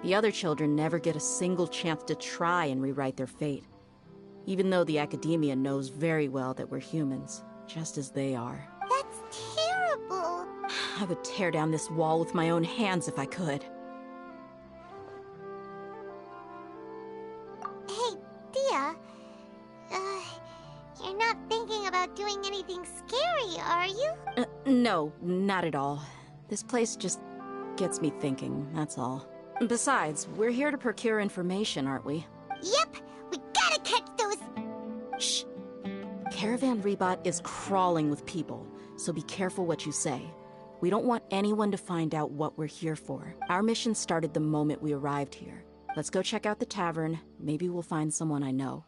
[SPEAKER 4] The other children never get a single chance to try and rewrite their fate, even though the academia knows very well that we're humans, just as they are.
[SPEAKER 2] That's terrible.
[SPEAKER 4] I would tear down this wall with my own hands if I could.
[SPEAKER 2] Hey, Dia. You're not thinking about doing anything scary, are you?
[SPEAKER 4] No, not at all. This place just gets me thinking, that's all. Besides, we're here to procure information, aren't we?
[SPEAKER 2] Yep, we gotta catch those...
[SPEAKER 4] Shh. Caravan Rebot is crawling with people, so be careful what you say. We don't want anyone to find out what we're here for. Our mission started the moment we arrived here. Let's go check out the tavern. Maybe we'll find someone I know.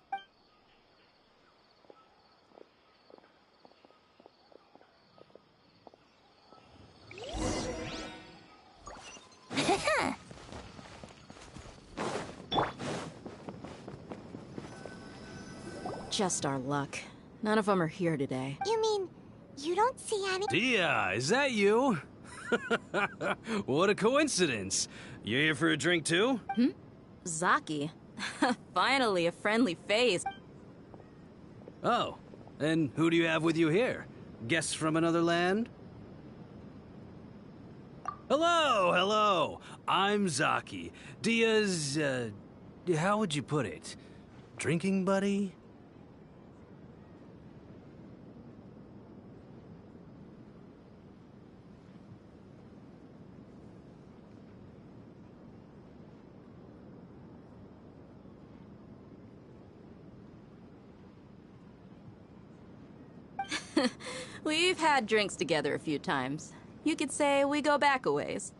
[SPEAKER 4] Just our luck. None of them are here today.
[SPEAKER 2] You mean, you don't see any...
[SPEAKER 12] Dia, is that you? What a coincidence. You here for a drink too?
[SPEAKER 4] Zaki. Finally, a friendly face.
[SPEAKER 12] Oh, and who do you have with you here? Guests from another land? Hello, hello. I'm Zaki. Dia's, how would you put it? Drinking buddy?
[SPEAKER 4] We've had drinks together a few times. You could say we go back a ways.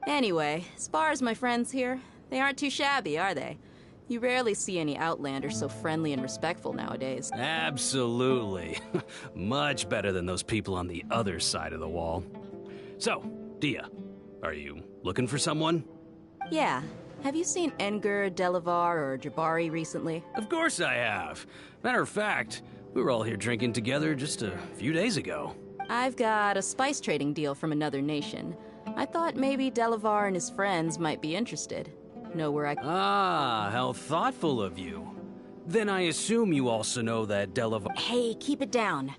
[SPEAKER 4] Anyway, as far as my friends here, they aren't too shabby, are they? You rarely see any Outlanders so friendly and respectful nowadays.
[SPEAKER 12] Absolutely. Much better than those people on the other side of the wall. So, Dia, are you looking for someone?
[SPEAKER 4] Yeah. Have you seen Engur, Delavar, or Jabari recently?
[SPEAKER 12] Of course I have. Matter of fact, we were all here drinking together just a few days ago.
[SPEAKER 4] I've got a spice trading deal from another nation. I thought maybe Delavar and his friends might be interested. Know where I...
[SPEAKER 12] Ah, how thoughtful of you. Then I assume you also know that Delavar...
[SPEAKER 4] Hey, keep it down.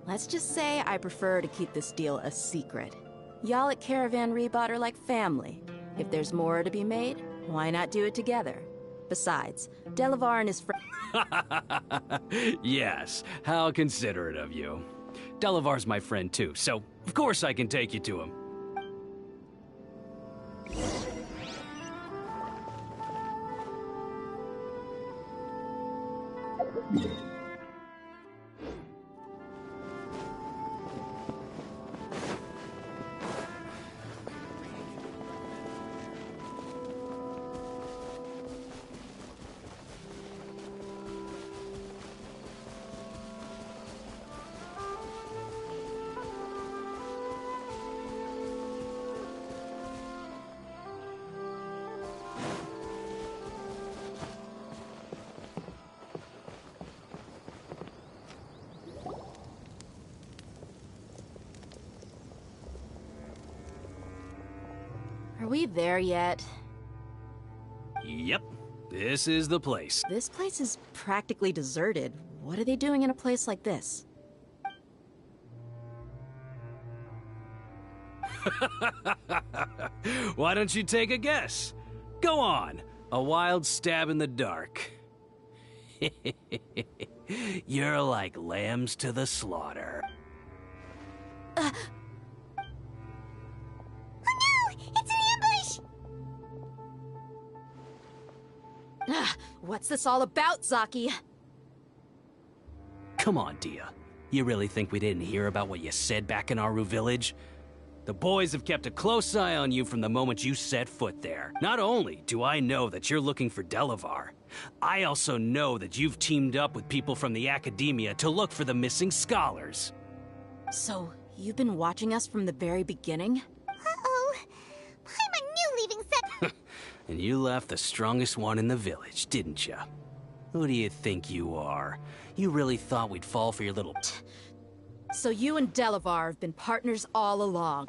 [SPEAKER 4] Let's just say I prefer to keep this deal a secret. Y'all at Caravan Rebot are like family. If there's more to be made, why not do it together? Besides, Delavar and his friends...
[SPEAKER 12] Yes, how considerate of you. Delavar's my friend too, so of course I can take you to him.
[SPEAKER 4] Are we there yet?
[SPEAKER 12] Yep, this is the place.
[SPEAKER 4] This place is practically deserted. What are they doing in a place like this?
[SPEAKER 12] Why don't you take a guess? Go on, a wild stab in the dark. You're like lambs to the slaughter.
[SPEAKER 2] Oh no! It's an ambush!
[SPEAKER 4] What's this all about, Zaki?
[SPEAKER 12] Come on, Dia. You really think we didn't hear about what you said back in Aru Village? The boys have kept a close eye on you from the moment you set foot there. Not only do I know that you're looking for Delavar, I also know that you've teamed up with people from the Academia to look for the missing scholars.
[SPEAKER 4] So, you've been watching us from the very beginning?
[SPEAKER 2] Uh-oh. I'm a new leaving set.
[SPEAKER 12] And you left the strongest one in the village, didn't you? Who do you think you are? You really thought we'd fall for your little...
[SPEAKER 4] So you and Delavar have been partners all along.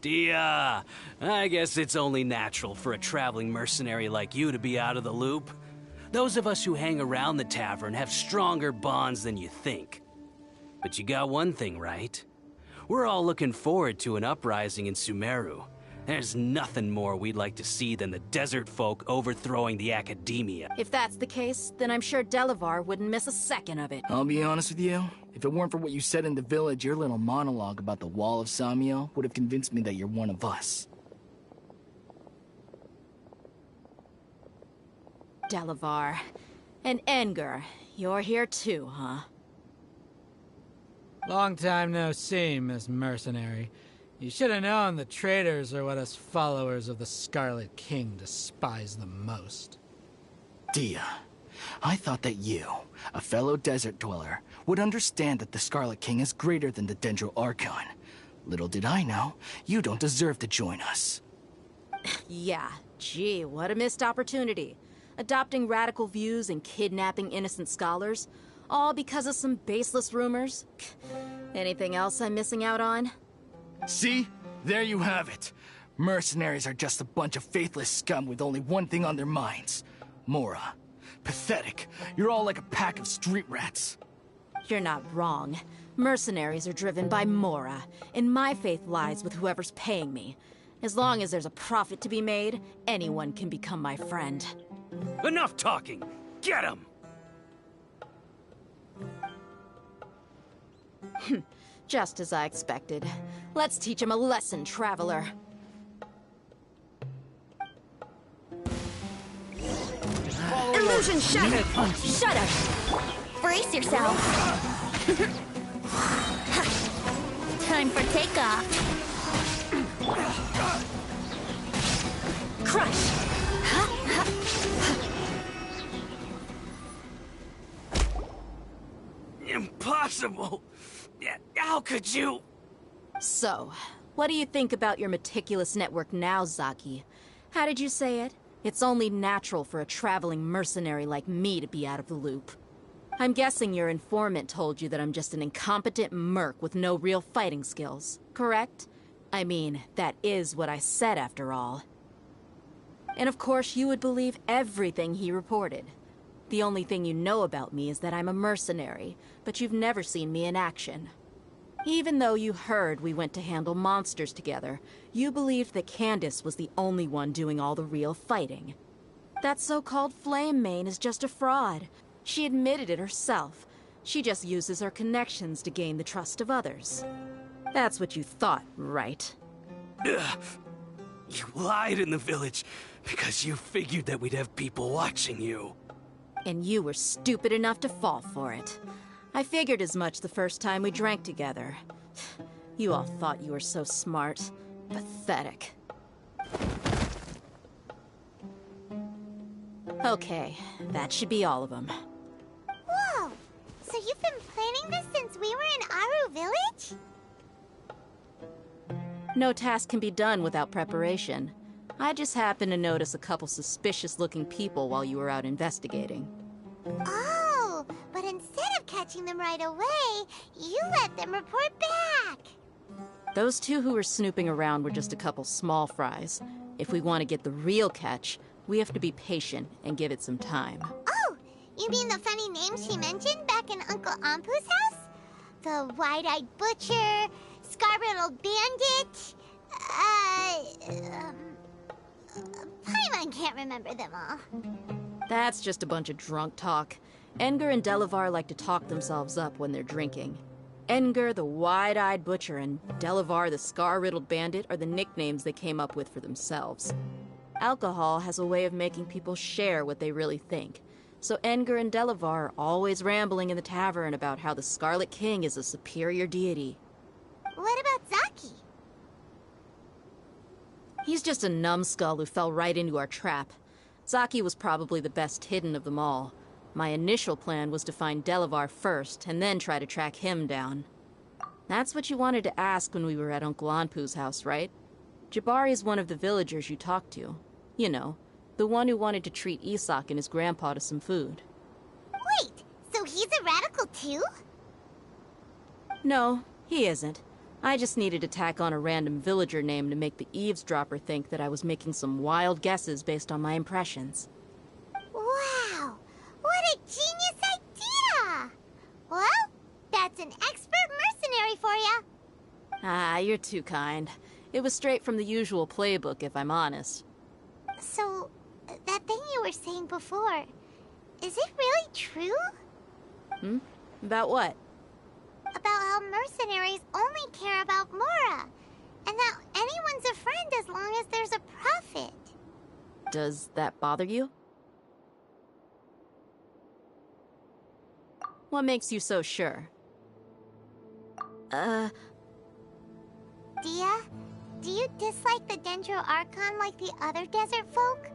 [SPEAKER 12] Dia, I guess it's only natural for a traveling mercenary like you to be out of the loop. Those of us who hang around the tavern have stronger bonds than you think. But you got one thing right. We're all looking forward to an uprising in Sumeru. There's nothing more we'd like to see than the desert folk overthrowing the Academia.
[SPEAKER 4] If that's the case, then I'm sure Delavar wouldn't miss a second of it.
[SPEAKER 13] I'll be honest with you. If it weren't for what you said in the village, your little monologue about the Wall of Samiel would have convinced me that you're one of us.
[SPEAKER 4] Delavar. And Engur, you're here too, huh?
[SPEAKER 14] Long time no see, Miss Mercenary. You should have known the traitors are what us followers of the Scarlet King despise the most.
[SPEAKER 13] Dia, I thought that you, a fellow desert dweller, would understand that the Scarlet King is greater than the Dendro Archon. Little did I know, you don't deserve to join us.
[SPEAKER 4] Yeah, gee, what a missed opportunity. Adopting radical views and kidnapping innocent scholars, all because of some baseless rumors. Anything else I'm missing out on?
[SPEAKER 13] See? There you have it. Mercenaries are just a bunch of faithless scum with only one thing on their minds. Mora. Pathetic. You're all like a pack of street rats.
[SPEAKER 4] You're not wrong. Mercenaries are driven by Mora, and my faith lies with whoever's paying me. As long as there's a profit to be made, anyone can become my friend.
[SPEAKER 12] Enough talking! Get him!
[SPEAKER 4] Just as I expected. Let's teach him a lesson, traveler. Illusion shattered! Shut up!
[SPEAKER 2] Brace yourself. Time for takeoff.
[SPEAKER 1] Crush!
[SPEAKER 12] Impossible! How could you?
[SPEAKER 4] So, what do you think about your meticulous network now, Zaki? How did you say it? It's only natural for a traveling mercenary like me to be out of the loop. I'm guessing your informant told you that I'm just an incompetent merc with no real fighting skills, correct? I mean, that is what I said after all. And of course you would believe everything he reported. The only thing you know about me is that I'm a mercenary, but you've never seen me in action. Even though you heard we went to handle monsters together, you believed that Candace was the only one doing all the real fighting. That so-called Flame Mane is just a fraud. She admitted it herself. She just uses her connections to gain the trust of others. That's what you thought, right?
[SPEAKER 12] Ugh. You lied in the village because you figured that we'd have people watching you.
[SPEAKER 4] And you were stupid enough to fall for it. I figured as much the first time we drank together. You all thought you were so smart. Pathetic. Okay, that should be all of them.
[SPEAKER 2] Whoa! So you've been planning this since we were in Aru Village?
[SPEAKER 4] No task can be done without preparation. I just happened to notice a couple suspicious-looking people while you were out investigating.
[SPEAKER 2] Oh, but instead of catching them right away, you let them report back.
[SPEAKER 4] Those two who were snooping around were just a couple small fries. If we want to get the real catch, we have to be patient and give it some time.
[SPEAKER 2] Oh, you mean the funny name she mentioned back in Uncle Ampu's house? The wide-eyed butcher, scar-riddled bandit, Paimon can't remember them all.
[SPEAKER 4] That's just a bunch of drunk talk. Edgar and Delavar like to talk themselves up when they're drinking. Edgar, the wide-eyed butcher, and Delavar, the scar-riddled bandit, are the nicknames they came up with for themselves. Alcohol has a way of making people share what they really think. So Edgar and Delavar are always rambling in the tavern about how the Scarlet King is a superior deity.
[SPEAKER 2] What about Zaki?
[SPEAKER 4] He's just a numbskull who fell right into our trap. Zaki was probably the best hidden of them all. My initial plan was to find Delavar first, and then try to track him down. That's what you wanted to ask when we were at Uncle Anpu's house, right? Jabari is one of the villagers you talked to. You know, the one who wanted to treat Isak and his grandpa to some food.
[SPEAKER 2] Wait, so he's a radical too?
[SPEAKER 4] No, he isn't. I just needed to tack on a random villager name to make the eavesdropper think that I was making some wild guesses based on my impressions.
[SPEAKER 2] Wow, what a genius idea! Well, that's an expert mercenary for you.
[SPEAKER 4] Ah, you're too kind. It was straight from the usual playbook, if I'm honest.
[SPEAKER 2] So, that thing you were saying before, is it really true?
[SPEAKER 4] About what?
[SPEAKER 2] About how mercenaries only care about Mora, and that anyone's a friend as long as there's a profit.
[SPEAKER 4] Does that bother you? What makes you so sure?
[SPEAKER 2] Dia, do you dislike the Dendro Archon like the other desert folk?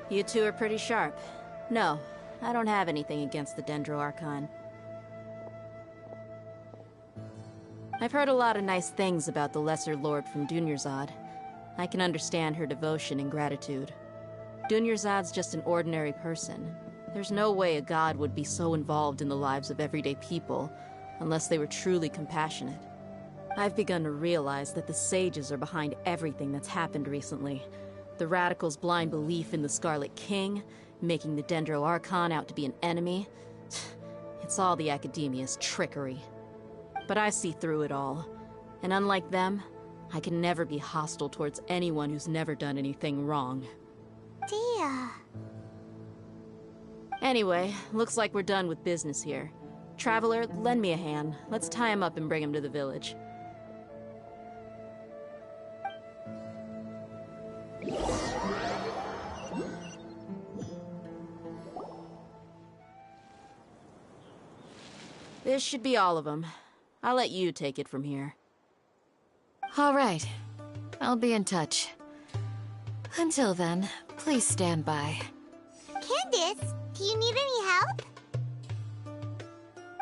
[SPEAKER 4] You two are pretty sharp. No, I don't have anything against the Dendro Archon. I've heard a lot of nice things about the Lesser Lord from Dunyarzad. I can understand her devotion and gratitude. Dunyarzad's just an ordinary person. There's no way a god would be so involved in the lives of everyday people, unless they were truly compassionate. I've begun to realize that the sages are behind everything that's happened recently. The radicals' blind belief in the Scarlet King, making the Dendro Archon out to be an enemy. It's all the Academia's trickery. But I see through it all. And unlike them, I can never be hostile towards anyone who's never done anything wrong.
[SPEAKER 2] Dia.
[SPEAKER 4] Anyway, looks like we're done with business here. Traveler, lend me a hand. Let's tie him up and bring him to the village. This should be all of them. I'll let you take it from here.
[SPEAKER 3] All right. I'll be in touch. Until then, please stand by.
[SPEAKER 2] Candace, do you need any help?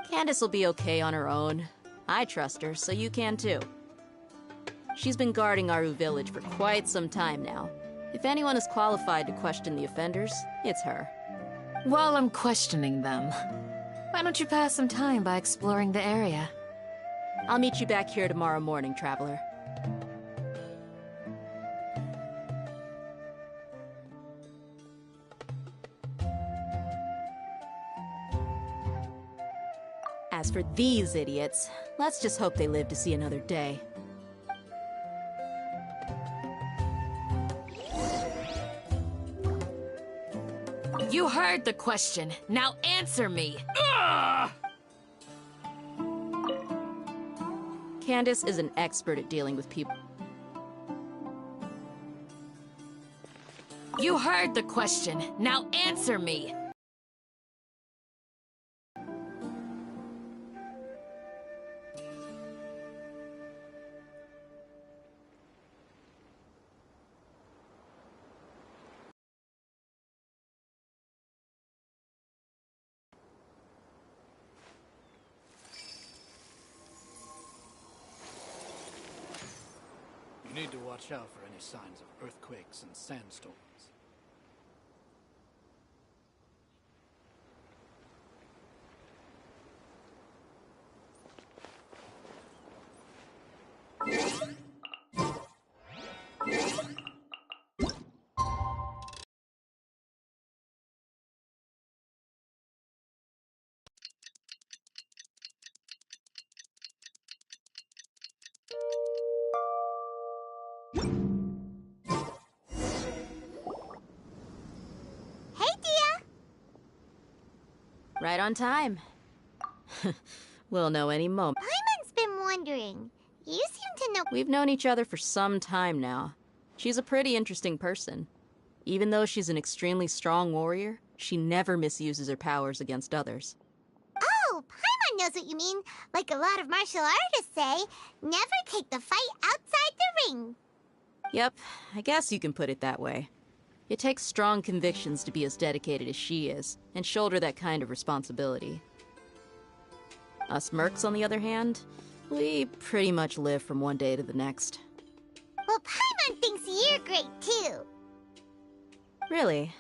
[SPEAKER 4] Candace will be okay on her own. I trust her, so you can too. She's been guarding Aru Village for quite some time now. If anyone is qualified to question the offenders, it's her.
[SPEAKER 3] While I'm questioning them, why don't you pass some time by exploring the area?
[SPEAKER 4] I'll meet you back here tomorrow morning, Traveler. As for these idiots, let's just hope they live to see another day.
[SPEAKER 3] You heard the question. Now answer me.
[SPEAKER 4] Candace is an expert at dealing with people.
[SPEAKER 3] You heard the question. Now answer me.
[SPEAKER 14] You need to watch out for any signs of earthquakes and sandstorms.
[SPEAKER 2] Hey, Dia!
[SPEAKER 4] Right on time. We'll know any moment.
[SPEAKER 2] Paimon's been wondering. You seem to know.
[SPEAKER 4] We've known each other for some time now. She's a pretty interesting person. Even though she's an extremely strong warrior, she never misuses her powers against others.
[SPEAKER 2] Oh, Paimon knows what you mean. Like a lot of martial artists say, never take the fight outside the ring.
[SPEAKER 4] Yep, I guess you can put it that way. It takes strong convictions to be as dedicated as she is, and shoulder that kind of responsibility. Us mercs, on the other hand, we pretty much live from one day to the next.
[SPEAKER 2] Well, Paimon thinks you're great, too.
[SPEAKER 4] Really?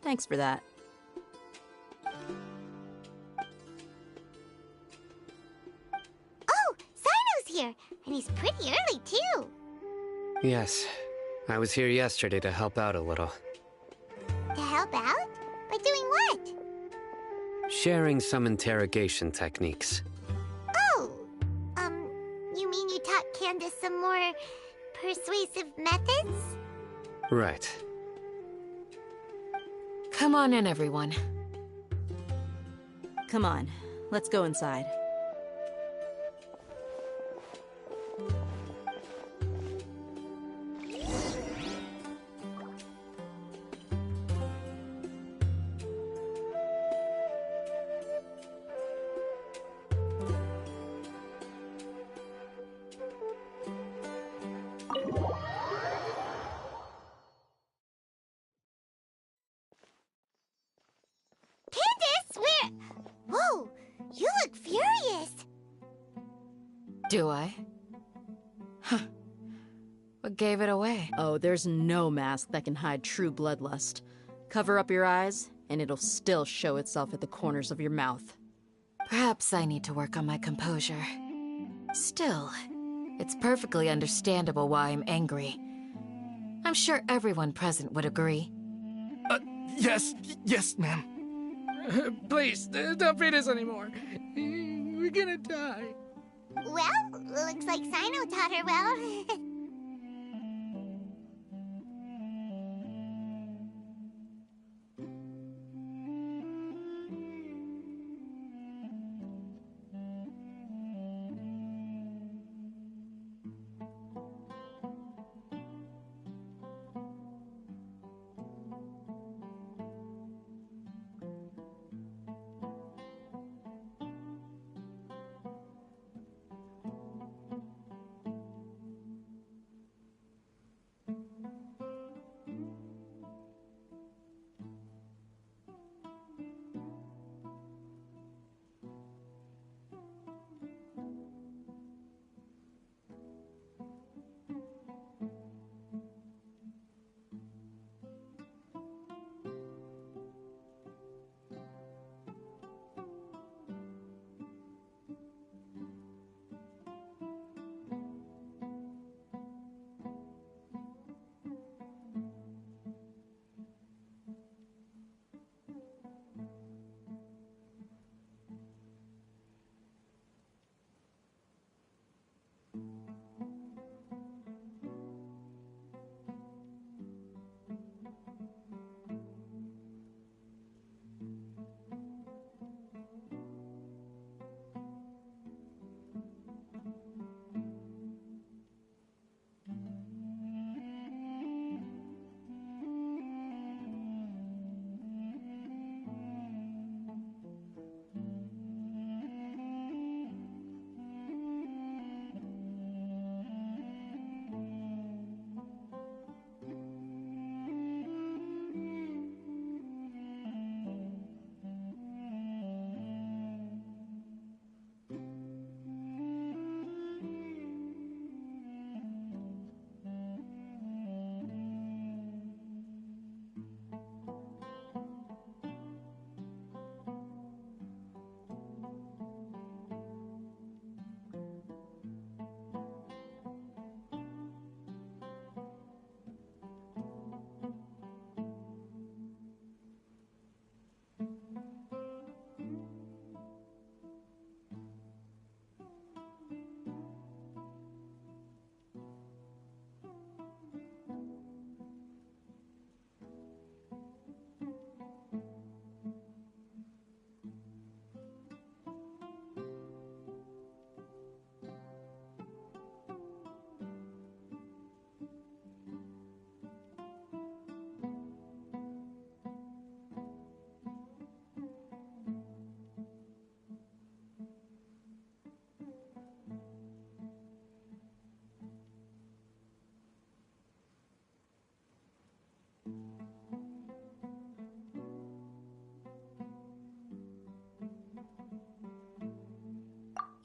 [SPEAKER 4] Thanks for that.
[SPEAKER 2] Oh, Sino's here, and he's pretty early, too.
[SPEAKER 6] Yes. I was here yesterday to help out a little.
[SPEAKER 2] To help out? By doing what?
[SPEAKER 6] Sharing some interrogation techniques.
[SPEAKER 2] Oh, you mean you taught Candace some more persuasive methods?
[SPEAKER 6] Right.
[SPEAKER 3] Come on in, everyone.
[SPEAKER 4] Come on, let's go inside.
[SPEAKER 2] Candace, where? Whoa, you look furious.
[SPEAKER 3] Do I? Huh. What gave it away?
[SPEAKER 4] Oh, there's no mask that can hide true bloodlust. Cover up your eyes, and it'll still show itself at the corners of your mouth.
[SPEAKER 3] Perhaps I need to work on my composure. Still, it's perfectly understandable why I'm angry. I'm sure everyone present would agree.
[SPEAKER 13] Yes, ma'am.
[SPEAKER 14] Please, don't beat us anymore. We're gonna die.
[SPEAKER 2] Well, looks like Sino taught her well.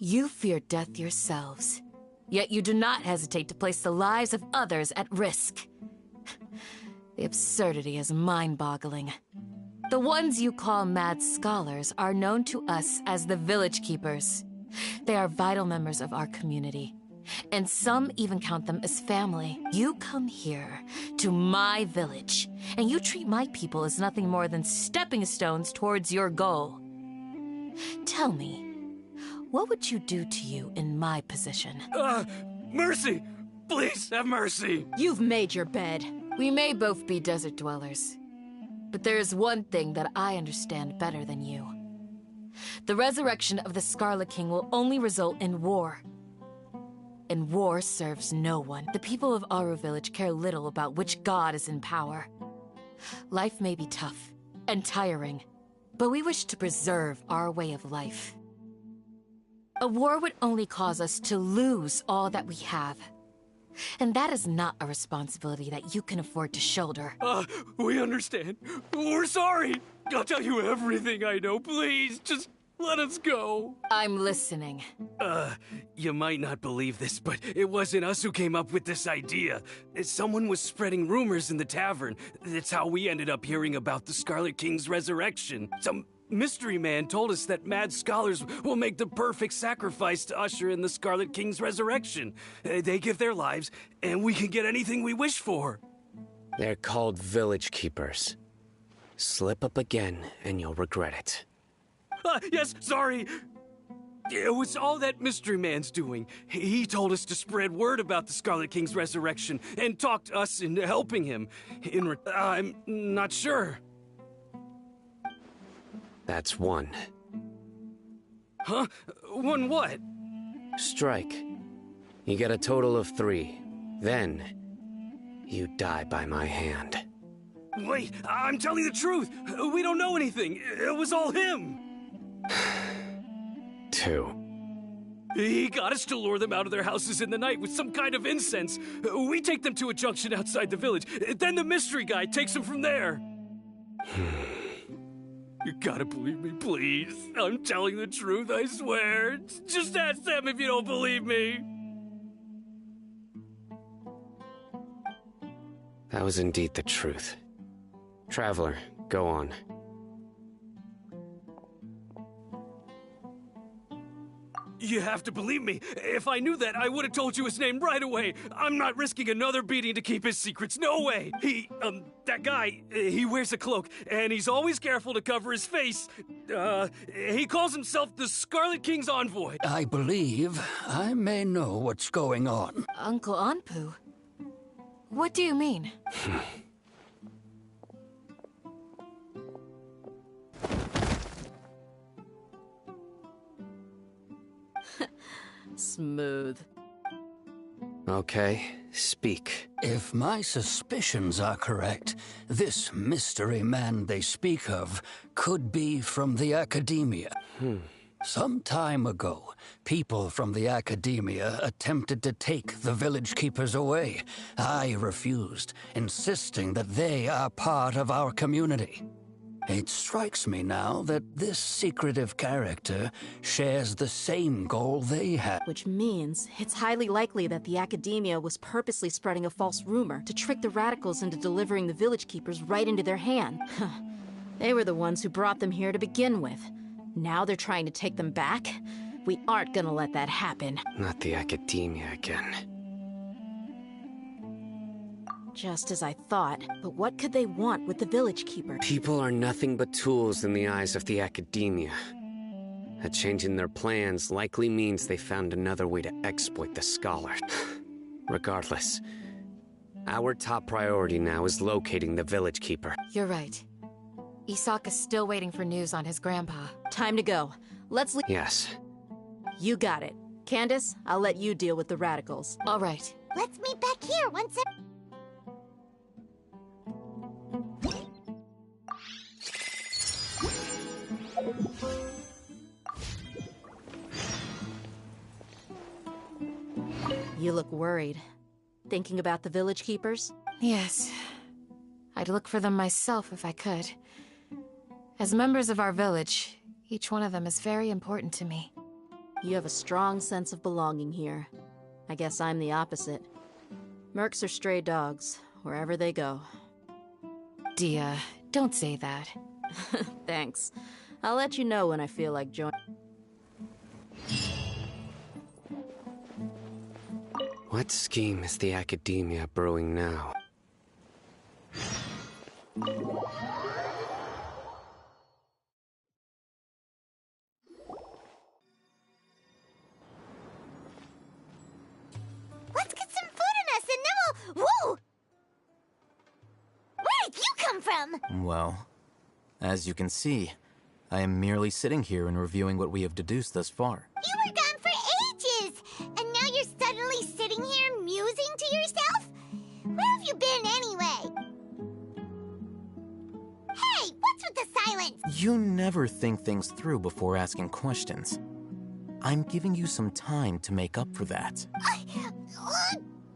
[SPEAKER 3] You fear death yourselves, yet you do not hesitate to place the lives of others at risk. The absurdity is mind-boggling. The ones you call mad scholars are known to us as the Village Keepers. They are vital members of our community, and some even count them as family. You come here, to my village, and you treat my people as nothing more than stepping stones towards your goal. Tell me, what would you do to you in my position?
[SPEAKER 12] Mercy! Please, have mercy!
[SPEAKER 4] You've made your bed.
[SPEAKER 3] We may both be desert dwellers, but there is one thing that I understand better than you. The resurrection of the Scarlet King will only result in war. And war serves no one. The people of Aru Village care little about which god is in power. Life may be tough and tiring, but we wish to preserve our way of life. A war would only cause us to lose all that we have. And that is not a responsibility that you can afford to shoulder.
[SPEAKER 12] We understand. We're sorry. I'll tell you everything I know. Please, just let us go.
[SPEAKER 3] I'm listening.
[SPEAKER 12] You might not believe this, but it wasn't us who came up with this idea. Someone was spreading rumors in the tavern. That's how we ended up hearing about the Scarlet King's resurrection. Some mystery man told us that mad scholars will make the perfect sacrifice to usher in the Scarlet King's resurrection. They give their lives, and we can get anything we wish for.
[SPEAKER 6] They're called Village Keepers. Slip up again, and you'll regret it.
[SPEAKER 12] Yes, sorry. It was all that mystery man's doing. He told us to spread word about the Scarlet King's resurrection and talked us into helping him. I'm not sure.
[SPEAKER 6] That's one.
[SPEAKER 12] Huh? One what?
[SPEAKER 6] Strike. You get a total of 3. Then, you die by my hand.
[SPEAKER 12] Wait, I'm telling the truth. We don't know anything. It was all him.
[SPEAKER 6] 2.
[SPEAKER 12] He got us to lure them out of their houses in the night with some kind of incense. We take them to a junction outside the village. Then the mystery guy takes them from there. You gotta believe me, please. I'm telling the truth, I swear. Just ask them if you don't believe me.
[SPEAKER 6] That was indeed the truth. Traveler, go on.
[SPEAKER 12] You have to believe me. If I knew that, I would have told you his name right away. I'm not risking another beating to keep his secrets. No way. That guy, he wears a cloak, and he's always careful to cover his face. He calls himself the Scarlet King's envoy.
[SPEAKER 5] I believe I may know what's going on.
[SPEAKER 3] Uncle Anpu? What do you mean?
[SPEAKER 4] Smooth.
[SPEAKER 6] Okay, speak.
[SPEAKER 5] If my suspicions are correct, this mystery man they speak of could be from the Academia. Some time ago, people from the Academia attempted to take the Village Keepers away. I refused, insisting that they are part of our community. It strikes me now that this secretive character shares the same goal they had.
[SPEAKER 4] Which means it's highly likely that the Academia was purposely spreading a false rumor to trick the radicals into delivering the Village Keepers right into their hand. They were the ones who brought them here to begin with. Now they're trying to take them back? We aren't gonna let that happen.
[SPEAKER 6] Not the Academia again.
[SPEAKER 4] Just as I thought, but what could they want with the Village Keeper?
[SPEAKER 6] People are nothing but tools in the eyes of the Academia. A change in their plans likely means they found another way to exploit the Scholar. Regardless, our top priority now is locating the Village Keeper.
[SPEAKER 3] You're right. Isak is still waiting for news on his grandpa.
[SPEAKER 4] Time to go. Let's leave.
[SPEAKER 6] Yes.
[SPEAKER 4] You got it. Candace, I'll let you deal with the radicals.
[SPEAKER 3] All right.
[SPEAKER 2] Let's meet back here once it...
[SPEAKER 4] You look worried. Thinking about the Village Keepers?
[SPEAKER 3] Yes. I'd look for them myself if I could. As members of our village, each one of them is very important to me.
[SPEAKER 4] You have a strong sense of belonging here. I guess I'm the opposite. Mercs are stray dogs, wherever they go.
[SPEAKER 3] Dia, don't say that.
[SPEAKER 4] Thanks. I'll let you know when I feel like joining.
[SPEAKER 6] What scheme is the Academia brewing now?
[SPEAKER 2] Let's get some food in us and then we'll... Whoa! Where did you come from?
[SPEAKER 7] Well, as you can see, I am merely sitting here and reviewing what we have deduced thus far.
[SPEAKER 2] You were gone for ages! And now you're suddenly sitting here musing to yourself? Where have you been anyway? Hey, what's with the silence?
[SPEAKER 7] You never think things through before asking questions. I'm giving you some time to make up for that.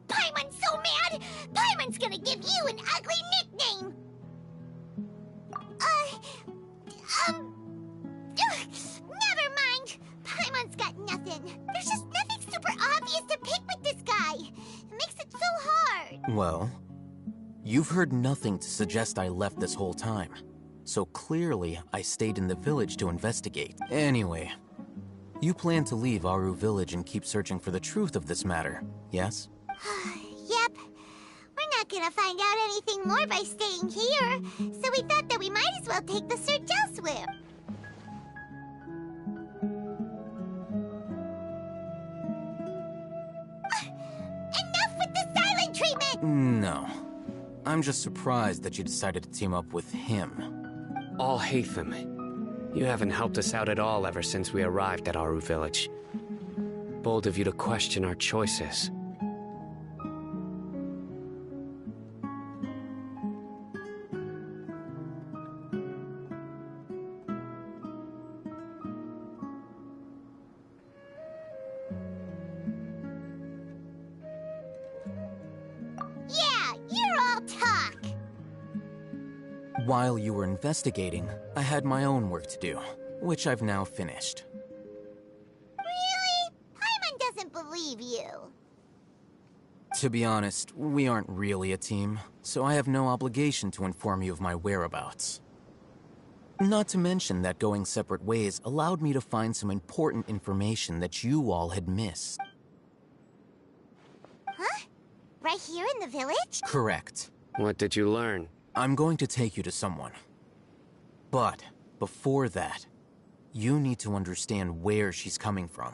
[SPEAKER 2] Paimon's so mad! Paimon's gonna give you an ugly nickname! Never mind. Paimon's got nothing. There's just nothing super obvious to pick with this guy. It makes it so hard.
[SPEAKER 7] Well, you've heard nothing to suggest I left this whole time. So clearly, I stayed in the village to investigate. Anyway, you plan to leave Aru Village and keep searching for the truth of this matter, yes?
[SPEAKER 2] Yep. We're not gonna find out anything more by staying here, so we thought that we might as well take the search elsewhere. Enough with the silent treatment!
[SPEAKER 7] No. I'm just surprised that you decided to team up with him.
[SPEAKER 6] Alhaitham, you haven't helped us out at all ever since we arrived at Aru Village. Bold of you to question our choices.
[SPEAKER 2] Yeah, you're all talk!
[SPEAKER 7] While you were investigating, I had my own work to do, which I've now finished.
[SPEAKER 2] Really? Paimon doesn't believe you.
[SPEAKER 7] To be honest, we aren't really a team, so I have no obligation to inform you of my whereabouts. Not to mention that going separate ways allowed me to find some important information that you all had missed.
[SPEAKER 2] Huh? Right here in the village?
[SPEAKER 7] Correct.
[SPEAKER 6] What did you learn?
[SPEAKER 7] I'm going to take you to someone. But before that, you need to understand where she's coming from.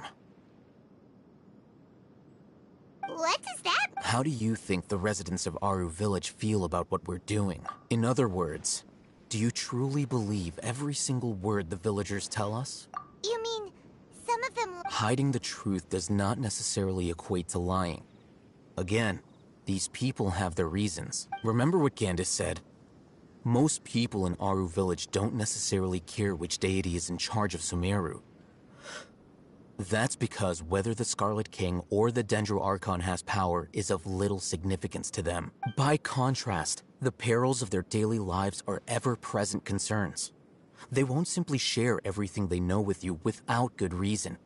[SPEAKER 2] What does that mean?
[SPEAKER 7] How do you think the residents of Aru Village feel about what we're doing? In other words, do you truly believe every single word the villagers tell us?
[SPEAKER 2] You mean, some of them...
[SPEAKER 7] Hiding the truth does not necessarily equate to lying. Again, these people have their reasons. Remember what Gandis said? Most people in Aru Village don't necessarily care which deity is in charge of Sumeru. That's because whether the Scarlet King or the Dendro Archon has power is of little significance to them. By contrast, the perils of their daily lives are ever-present concerns. They won't simply share everything they know with you without good reason.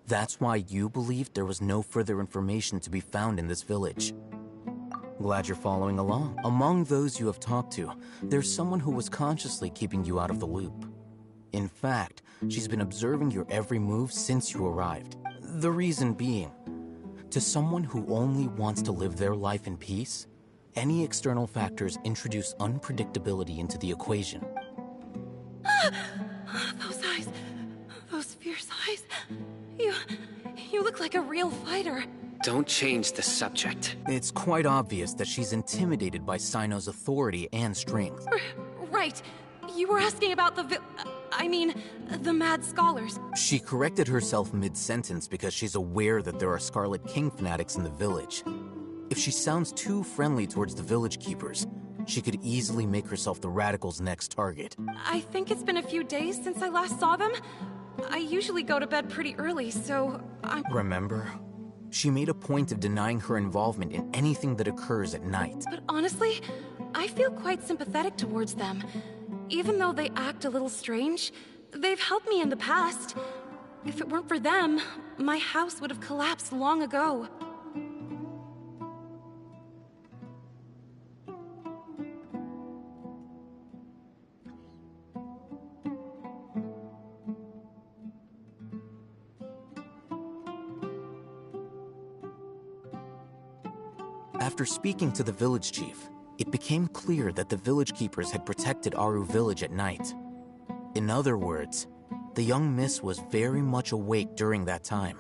[SPEAKER 7] That's why you believed there was no further information to be found in this village. Glad you're following along. Among those you have talked to, there's someone who was consciously keeping you out of the loop. In fact, she's been observing your every move since you arrived. The reason being, to someone who only wants to live their life in peace, any external factors introduce unpredictability into the equation.
[SPEAKER 9] Those eyes. Those fierce eyes. You look like a real fighter.
[SPEAKER 6] Don't change the subject.
[SPEAKER 7] It's quite obvious that she's intimidated by Sino's authority and strength.
[SPEAKER 9] Right. You were asking about the Mad Scholars.
[SPEAKER 7] She corrected herself mid-sentence because she's aware that there are Scarlet King fanatics in the village. If she sounds too friendly towards the village keepers, she could easily make herself the Radicals' next target.
[SPEAKER 9] I think it's been a few days since I last saw them. I usually go to bed pretty early, so I'm...
[SPEAKER 7] Remember? She made a point of denying her involvement in anything that occurs at night.
[SPEAKER 9] But honestly, I feel quite sympathetic towards them. Even though they act a little strange, they've helped me in the past. If it weren't for them, my house would have collapsed long ago.
[SPEAKER 7] After speaking to the village chief, it became clear that the village keepers had protected Aru village at night. In other words, the young miss was very much awake during that time.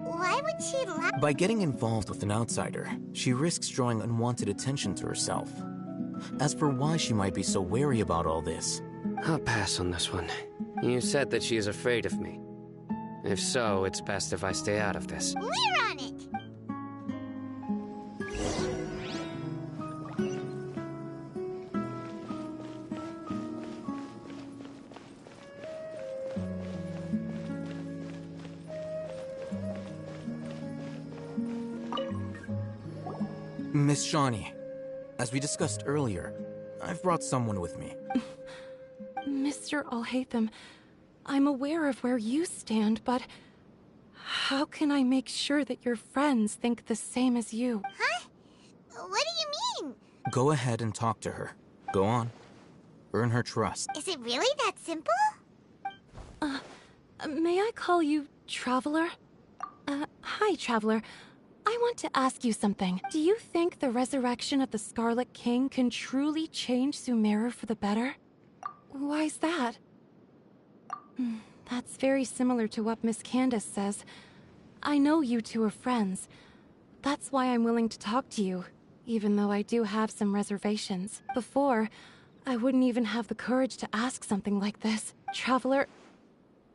[SPEAKER 2] Why would she lie?
[SPEAKER 7] By getting involved with an outsider, she risks drawing unwanted attention to herself. As for why she might be so wary about all this,
[SPEAKER 6] I'll pass on this one. You said that she is afraid of me. If so, it's best if I stay out of this.
[SPEAKER 2] We're on it!
[SPEAKER 7] Miss Shawnee, as we discussed earlier, I've brought someone with me.
[SPEAKER 9] Mr. Alhaitham, I'm aware of where you stand, but how can I make sure that your friends think the same as you?
[SPEAKER 2] Huh? What do you mean?
[SPEAKER 7] Go ahead and talk to her. Go on. Earn her trust.
[SPEAKER 2] Is it really that simple?
[SPEAKER 9] May I call you Traveler? Hi, Traveler. I want to ask you something. Do you think the resurrection of the Scarlet King can truly change Sumeru for the better? Why's that? That's very similar to what Miss Candace says. I know you two are friends. That's why I'm willing to talk to you, even though I do have some reservations. Before, I wouldn't even have the courage to ask something like this. Traveler,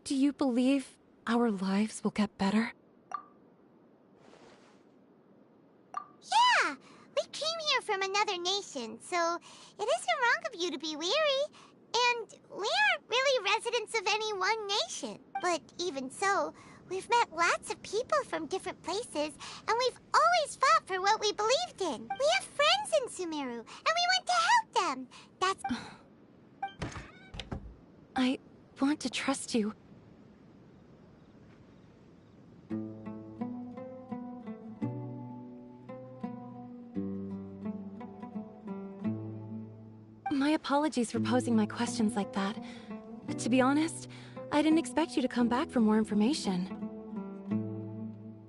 [SPEAKER 9] do you believe our lives will get better?
[SPEAKER 2] Yeah! We came here from another nation, so it isn't wrong of you to be weary. And we aren't really residents of any one nation. But even so, we've met lots of people from different places, and we've always fought for what we believed in. We have friends in Sumeru, and we want to help them. That's...
[SPEAKER 9] I want to trust you. My apologies for posing my questions like that. To be honest, I didn't expect you to come back for more information.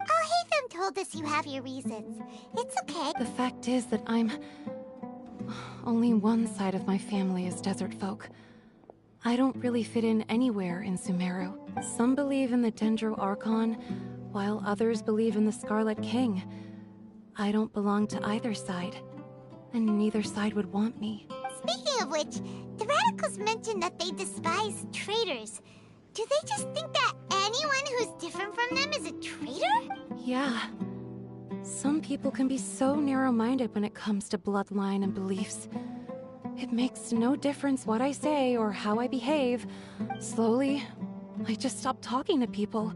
[SPEAKER 2] Alhaitham told us you have your reasons. It's okay.
[SPEAKER 9] The fact is that only one side of my family is desert folk. I don't really fit in anywhere in Sumeru. Some believe in the Dendro Archon, while others believe in the Scarlet King. I don't belong to either side, and neither side would want me.
[SPEAKER 2] Speaking of which, the radicals mentioned that they despise traitors. Do they just think that anyone who's different from them is a traitor?
[SPEAKER 9] Yeah. Some people can be so narrow-minded when it comes to bloodline and beliefs. It makes no difference what I say or how I behave. Slowly, I just stopped talking to people.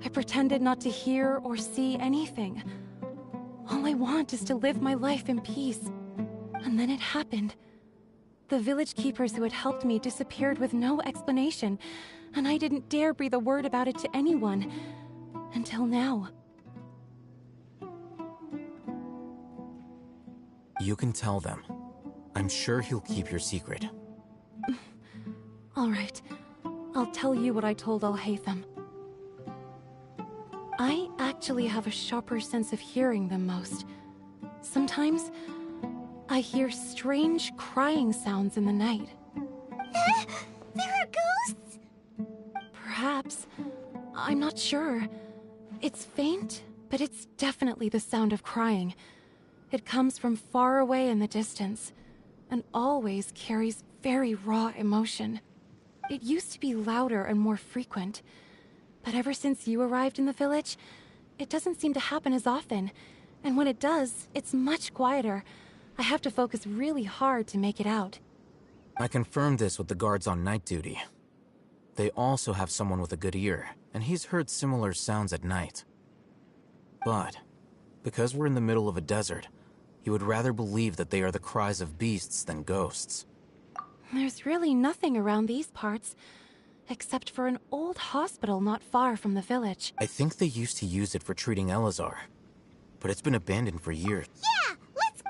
[SPEAKER 9] I pretended not to hear or see anything. All I want is to live my life in peace. And then it happened. The village keepers who had helped me disappeared with no explanation, and I didn't dare breathe a word about it to anyone. Until now.
[SPEAKER 7] You can tell them. I'm sure he'll keep your secret.
[SPEAKER 9] All right. I'll tell you what I told Alhaitham. I actually have a sharper sense of hearing than most. Sometimes, I hear strange crying sounds in the night.
[SPEAKER 2] There are ghosts?
[SPEAKER 9] Perhaps. I'm not sure. It's faint, but it's definitely the sound of crying. It comes from far away in the distance, and always carries very raw emotion. It used to be louder and more frequent, but ever since you arrived in the village, it doesn't seem to happen as often, and when it does, it's much quieter. I have to focus really hard to make it out.
[SPEAKER 7] I confirmed this with the guards on night duty. They also have someone with a good ear, and he's heard similar sounds at night. But, because we're in the middle of a desert, he would rather believe that they are the cries of beasts than ghosts.
[SPEAKER 9] There's really nothing around these parts, except for an old hospital not far from the village.
[SPEAKER 7] I think they used to use it for treating Elazar, but it's been abandoned for years.
[SPEAKER 2] Yeah, let's...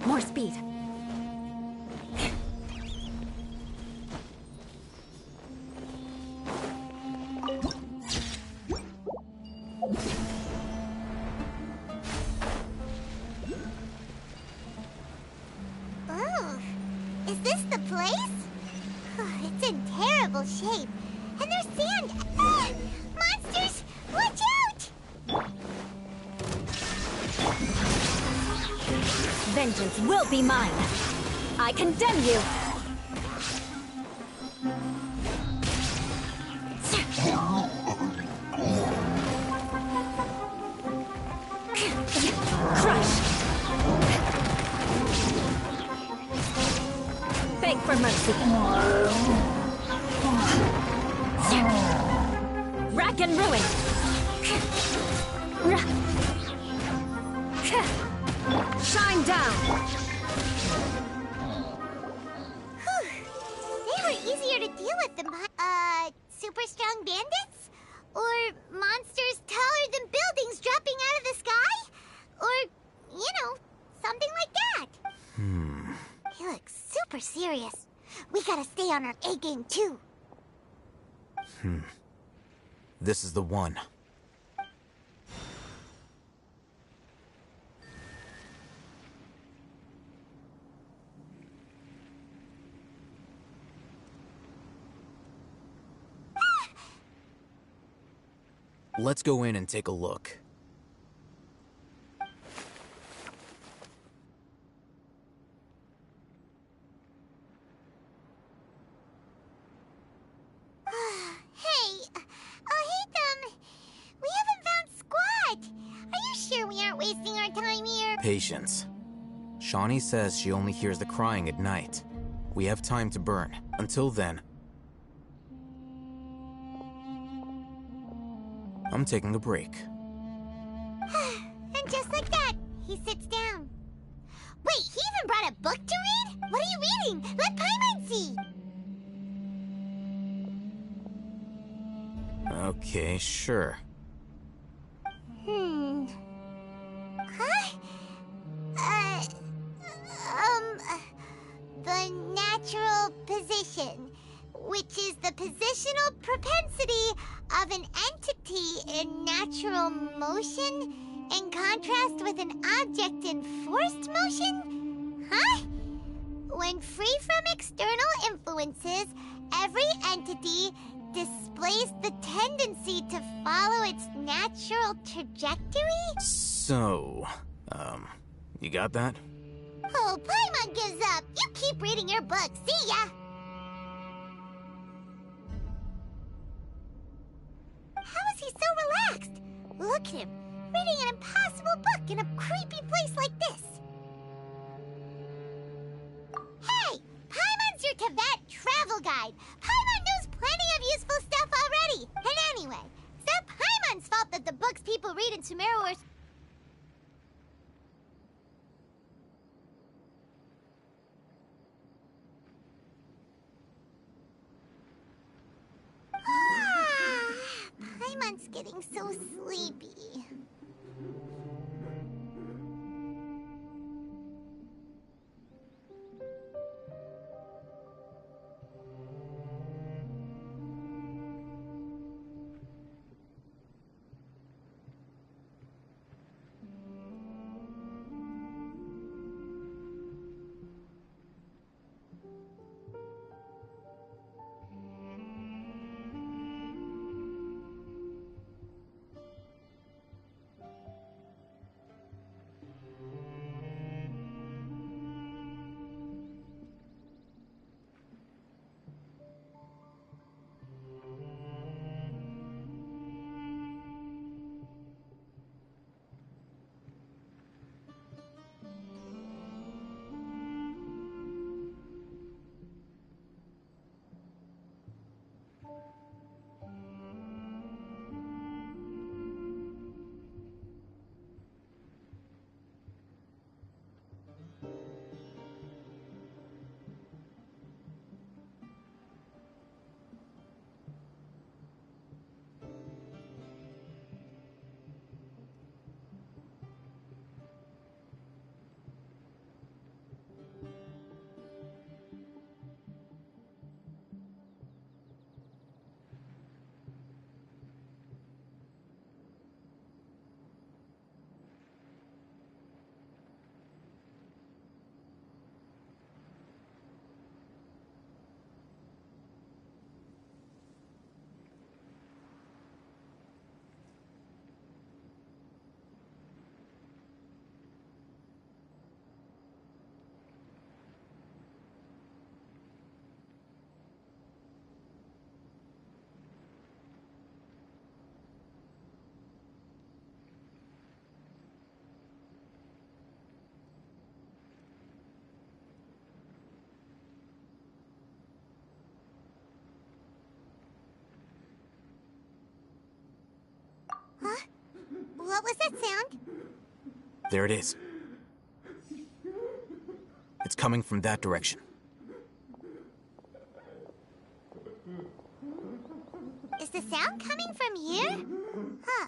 [SPEAKER 1] More speed.
[SPEAKER 2] Ooh, is this the place? It's in terrible shape. And there's sand. Ah! Monsters! Watch out!
[SPEAKER 1] Vengeance will be mine. I condemn you. Crush. Beg for mercy. Rack and ruin. Shine down.
[SPEAKER 2] They were easier to deal with than super strong bandits? Or monsters taller than buildings dropping out of the sky? Or, you know, something like that. He looks super serious. We gotta stay on our A game too.
[SPEAKER 7] This is the one. Let's go in and take a look.
[SPEAKER 2] Hey, Alhaitham, we haven't found wasting our time here.
[SPEAKER 7] Patience. Shawnee says she only hears the crying at night. We have time to burn. Until then, I'm taking a break.
[SPEAKER 2] And just like that, he sits down. Wait, he even brought a book to read? What are you reading? Let Paimon see!
[SPEAKER 7] Okay, sure.
[SPEAKER 2] Huh? The natural position, which is the positional propensity of an entity in natural motion in contrast with an object in forced motion? Huh? When free from external influences, every entity displays the tendency to follow its natural trajectory?
[SPEAKER 7] So, you got that?
[SPEAKER 2] Oh, Paimon gives up. You keep reading your book. See ya! How is he so relaxed? Look at him, reading an impossible book in a creepy place like this. Hey! Paimon's your Tibet travel guide. Paimon knows plenty of useful stuff already. And anyway, it's not Paimon's fault that the books people read in Sumeru are... Paimon's getting so sleepy. Huh? What was that sound?
[SPEAKER 7] There it is. It's coming from that direction.
[SPEAKER 2] Is the sound coming from here? Huh.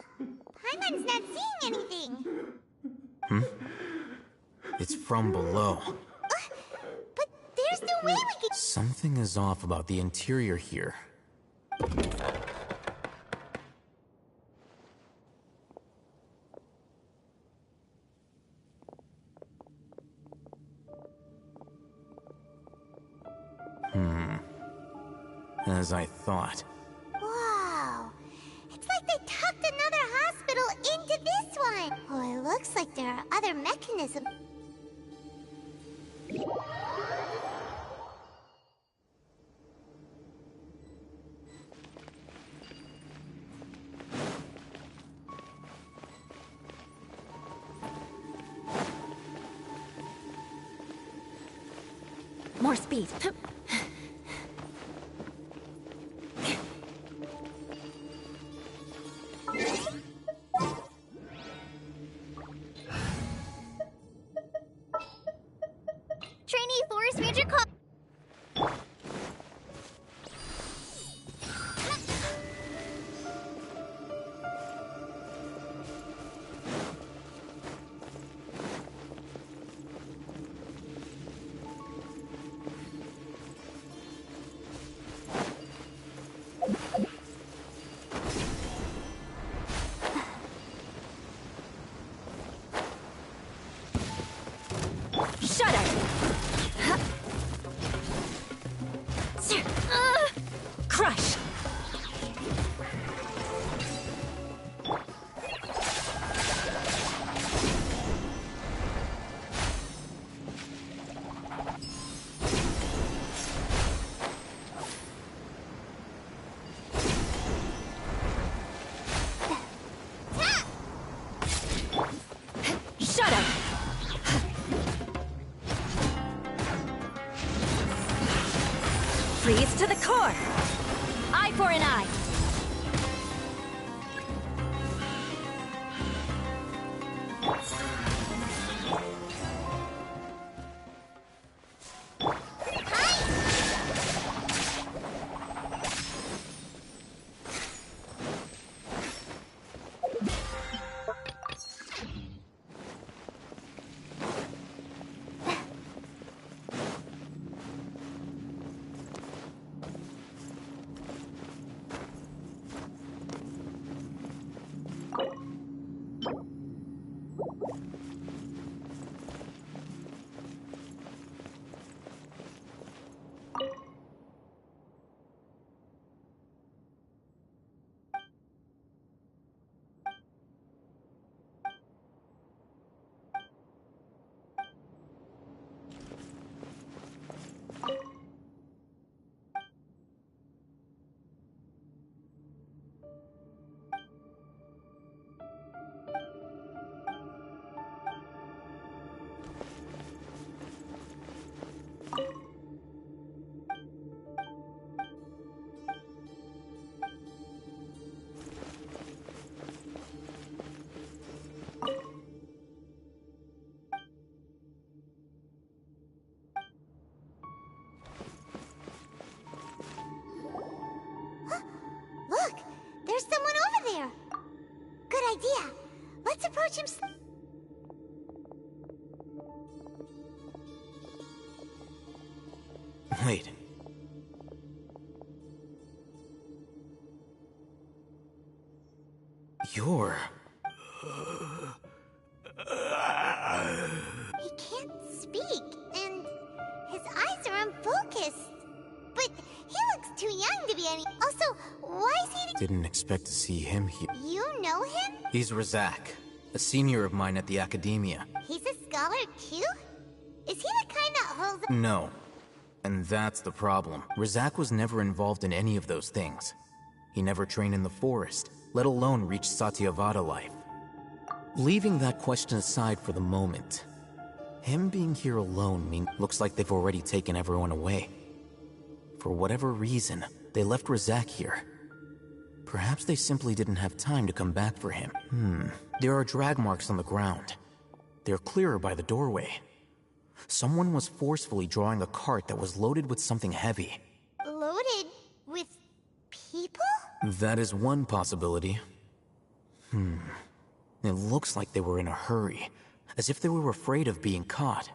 [SPEAKER 2] Paimon's not seeing anything.
[SPEAKER 7] It's from below.
[SPEAKER 2] But there's no way we could...
[SPEAKER 7] Something is off about the interior here. As I thought.
[SPEAKER 2] Wow. It's like they tucked another hospital into this one. Oh, it looks like there are other mechanisms.
[SPEAKER 9] More speed.
[SPEAKER 2] Trainee Forest Ranger call.
[SPEAKER 1] Shut it! Crush! Shut up! Freeze to the core! Eye for an eye!
[SPEAKER 2] Look, there's someone over there. Good idea. Let's approach him.
[SPEAKER 7] Wait. You're...
[SPEAKER 2] He can't speak, and his eyes are unfocused. But he looks too young to be any. Also, why is he?
[SPEAKER 7] Didn't expect to see him here.
[SPEAKER 2] You know him?
[SPEAKER 7] He's Razak, a senior of mine at the Academia.
[SPEAKER 2] He's a scholar too? Is he the kind that holds?
[SPEAKER 7] No. And that's the problem. Razak was never involved in any of those things. He never trained in the forest, let alone reach Satyavada life. Leaving that question aside for the moment, him being here alone looks like they've already taken everyone away. For whatever reason, they left Razak here. Perhaps they simply didn't have time to come back for him. There are drag marks on the ground. They're clearer by the doorway. Someone was forcefully drawing a cart that was loaded with something heavy.
[SPEAKER 2] Loaded with people?
[SPEAKER 7] That is one possibility. It looks like they were in a hurry, as if they were afraid of being caught.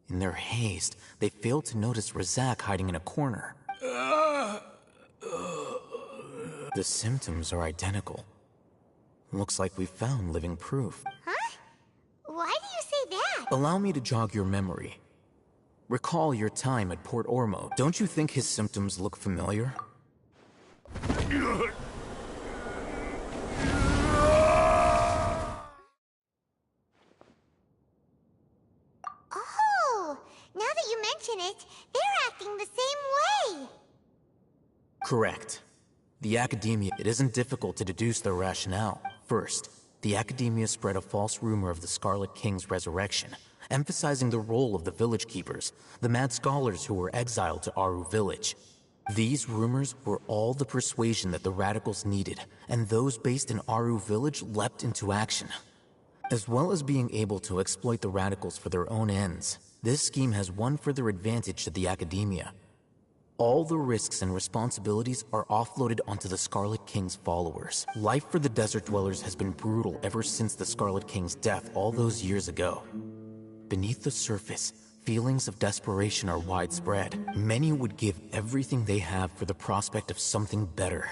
[SPEAKER 7] In their haste, they failed to notice Razak hiding in a corner. The symptoms are identical. Looks like we found living proof.
[SPEAKER 2] Huh? Why do you say that?
[SPEAKER 7] Allow me to jog your memory. Recall your time at Port Ormo. Don't you think his symptoms look familiar?
[SPEAKER 2] Oh, now that you mention it, they're acting the same way.
[SPEAKER 7] Correct. The Academia, it isn't difficult to deduce their rationale. First, the Academia spread a false rumor of the Scarlet King's resurrection, emphasizing the role of the village keepers, the mad scholars who were exiled to Aru village. These rumors were all the persuasion that the radicals needed, and those based in Aru village leapt into action. As well as being able to exploit the radicals for their own ends, this scheme has one further advantage to the academia. All the risks and responsibilities are offloaded onto the Scarlet King's followers. Life for the Desert Dwellers has been brutal ever since the Scarlet King's death all those years ago. Beneath the surface, feelings of desperation are widespread. Many would give everything they have for the prospect of something better.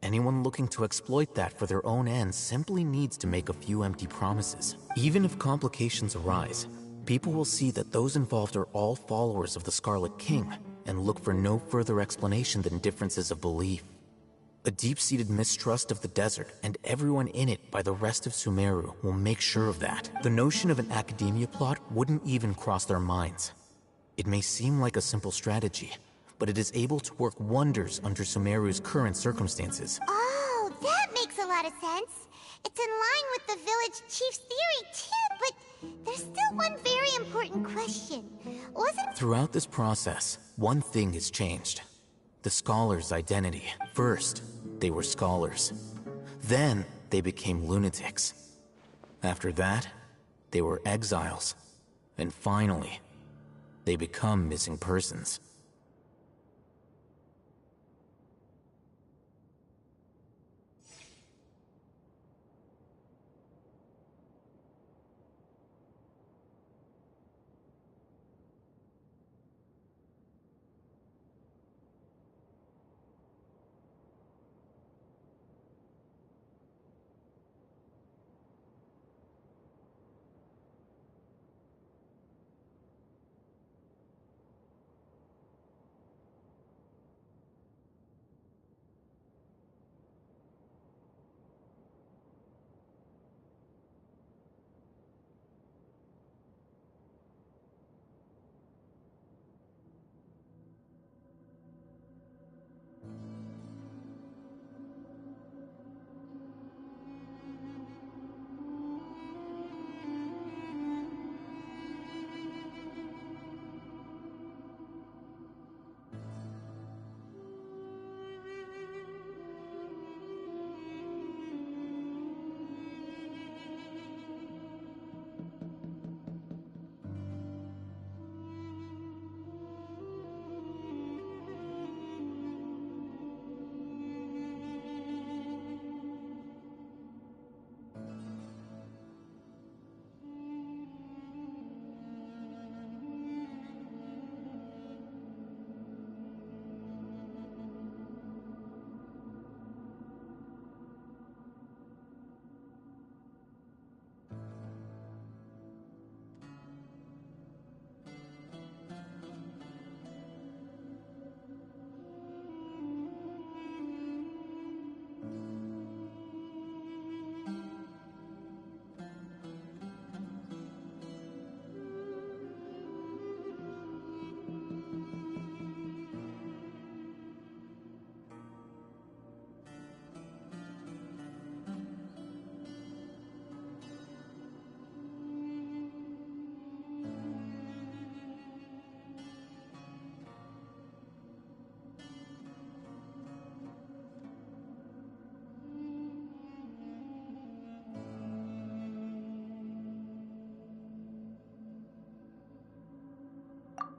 [SPEAKER 7] Anyone looking to exploit that for their own ends simply needs to make a few empty promises. Even if complications arise, people will see that those involved are all followers of the Scarlet King, and look for no further explanation than differences of belief. A deep-seated mistrust of the desert and everyone in it by the rest of Sumeru will make sure of that. The notion of an academia plot wouldn't even cross their minds. It may seem like a simple strategy, but it is able to work wonders under Sumeru's current circumstances.
[SPEAKER 2] Oh, that makes a lot of sense. It's in line with the village chief's theory too, but there's still one very important question.
[SPEAKER 7] Throughout this process, one thing has changed. The scholars' identity. First, they were scholars. Then, they became lunatics. After that, they were exiles. And finally, they become missing persons.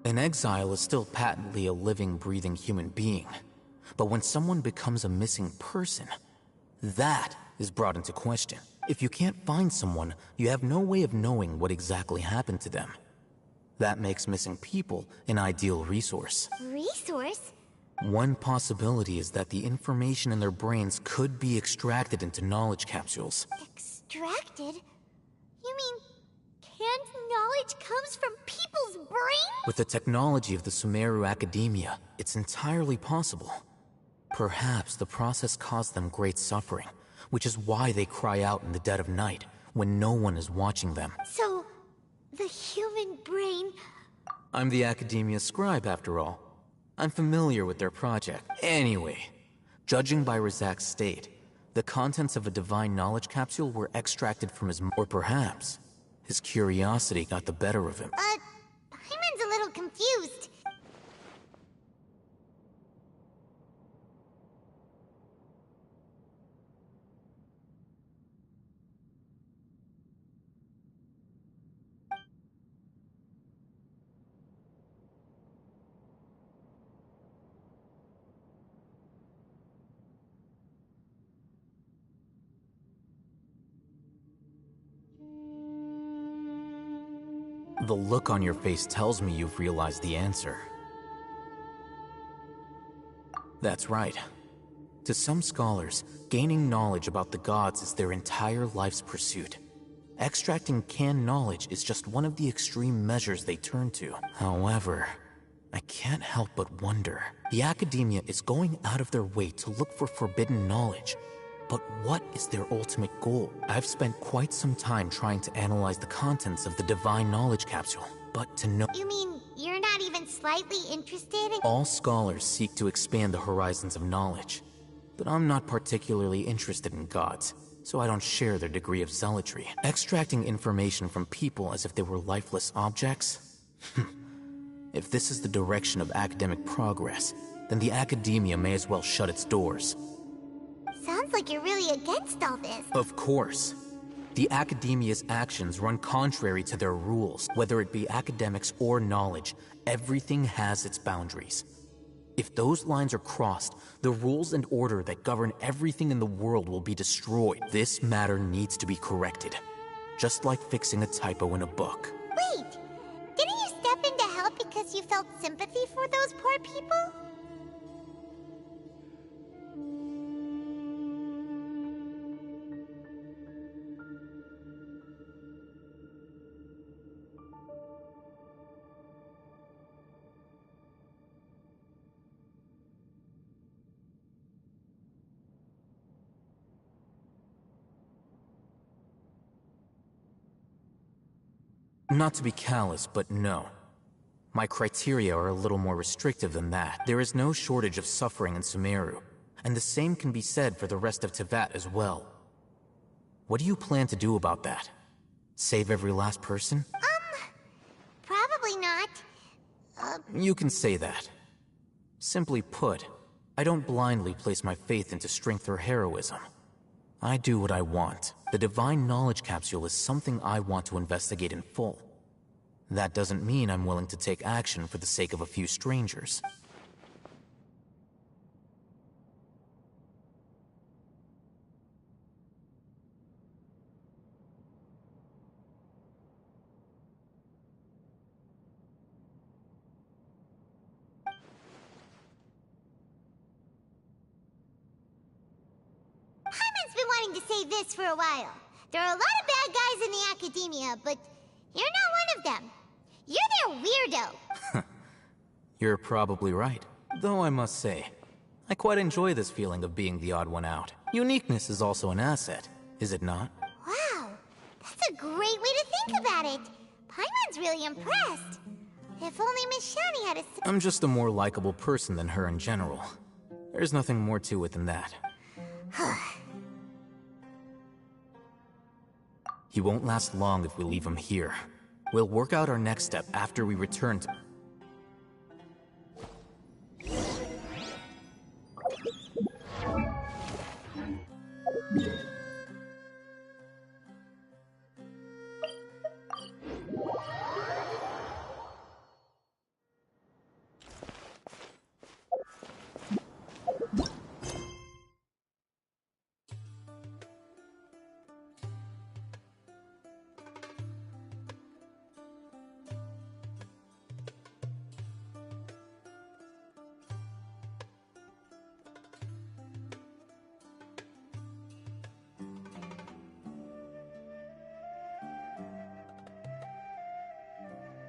[SPEAKER 7] An exile is still patently a living, breathing human being. But when someone becomes a missing person, that is brought into question. If you can't find someone, you have no way of knowing what exactly happened to them. That makes missing people an ideal resource.
[SPEAKER 2] Resource?
[SPEAKER 7] One possibility is that the information in their brains could be extracted into knowledge capsules.
[SPEAKER 2] Extracted? You mean canned knowledge comes from people's brains?
[SPEAKER 7] With the technology of the Sumeru Academia, it's entirely possible. Perhaps the process caused them great suffering, which is why they cry out in the dead of night, when no one is watching them.
[SPEAKER 2] So, the human brain...
[SPEAKER 7] I'm the Academia scribe, after all. I'm familiar with their project. Anyway, judging by Razak's state, the contents of a divine knowledge capsule were extracted from his... Or perhaps, His curiosity got the better of him.
[SPEAKER 2] Paimon's a little confused.
[SPEAKER 7] The look on your face tells me you've realized the answer. That's right. To some scholars, gaining knowledge about the gods is their entire life's pursuit. Extracting canned knowledge is just one of the extreme measures they turn to. However, I can't help but wonder. The academia is going out of their way to look for forbidden knowledge. But what is their ultimate goal? I've spent quite some time trying to analyze the contents of the Divine Knowledge Capsule, but to know—
[SPEAKER 2] You mean you're not even slightly interested in—
[SPEAKER 7] All scholars seek to expand the horizons of knowledge, but I'm not particularly interested in gods, so I don't share their degree of zealotry. Extracting information from people as if they were lifeless objects? If this is the direction of academic progress, then the academia may as well shut its doors.
[SPEAKER 2] Sounds like you're really against all this.
[SPEAKER 7] Of course. The academia's actions run contrary to their rules. Whether it be academics or knowledge, everything has its boundaries. If those lines are crossed, the rules and order that govern everything in the world will be destroyed. This matter needs to be corrected, just like fixing a typo in a book.
[SPEAKER 2] Wait! Didn't you step in to help because you felt sympathy for those poor people?
[SPEAKER 7] Not to be callous, but no. My criteria are a little more restrictive than that. There is no shortage of suffering in Sumeru, and the same can be said for the rest of Teyvat as well. What do you plan to do about that? Save every last person?
[SPEAKER 2] Probably not.
[SPEAKER 7] You can say that. Simply put, I don't blindly place my faith into strength or heroism. I do what I want. The Divine Knowledge Capsule is something I want to investigate in full. That doesn't mean I'm willing to take action for the sake of a few strangers.
[SPEAKER 2] Paimon's been wanting to say this for a while. There are a lot of bad guys in the academia, but you're not one of them. You're their weirdo.
[SPEAKER 7] You're probably right. Though I must say, I quite enjoy this feeling of being the odd one out. Uniqueness is also an asset, is it not?
[SPEAKER 2] Wow, that's a great way to think about it. Paimon's really impressed. If only Miss Shani had a...
[SPEAKER 7] I'm just a more likable person than her in general. There's nothing more to it than that. He won't last long if we leave him here. We'll work out our next step after we return to...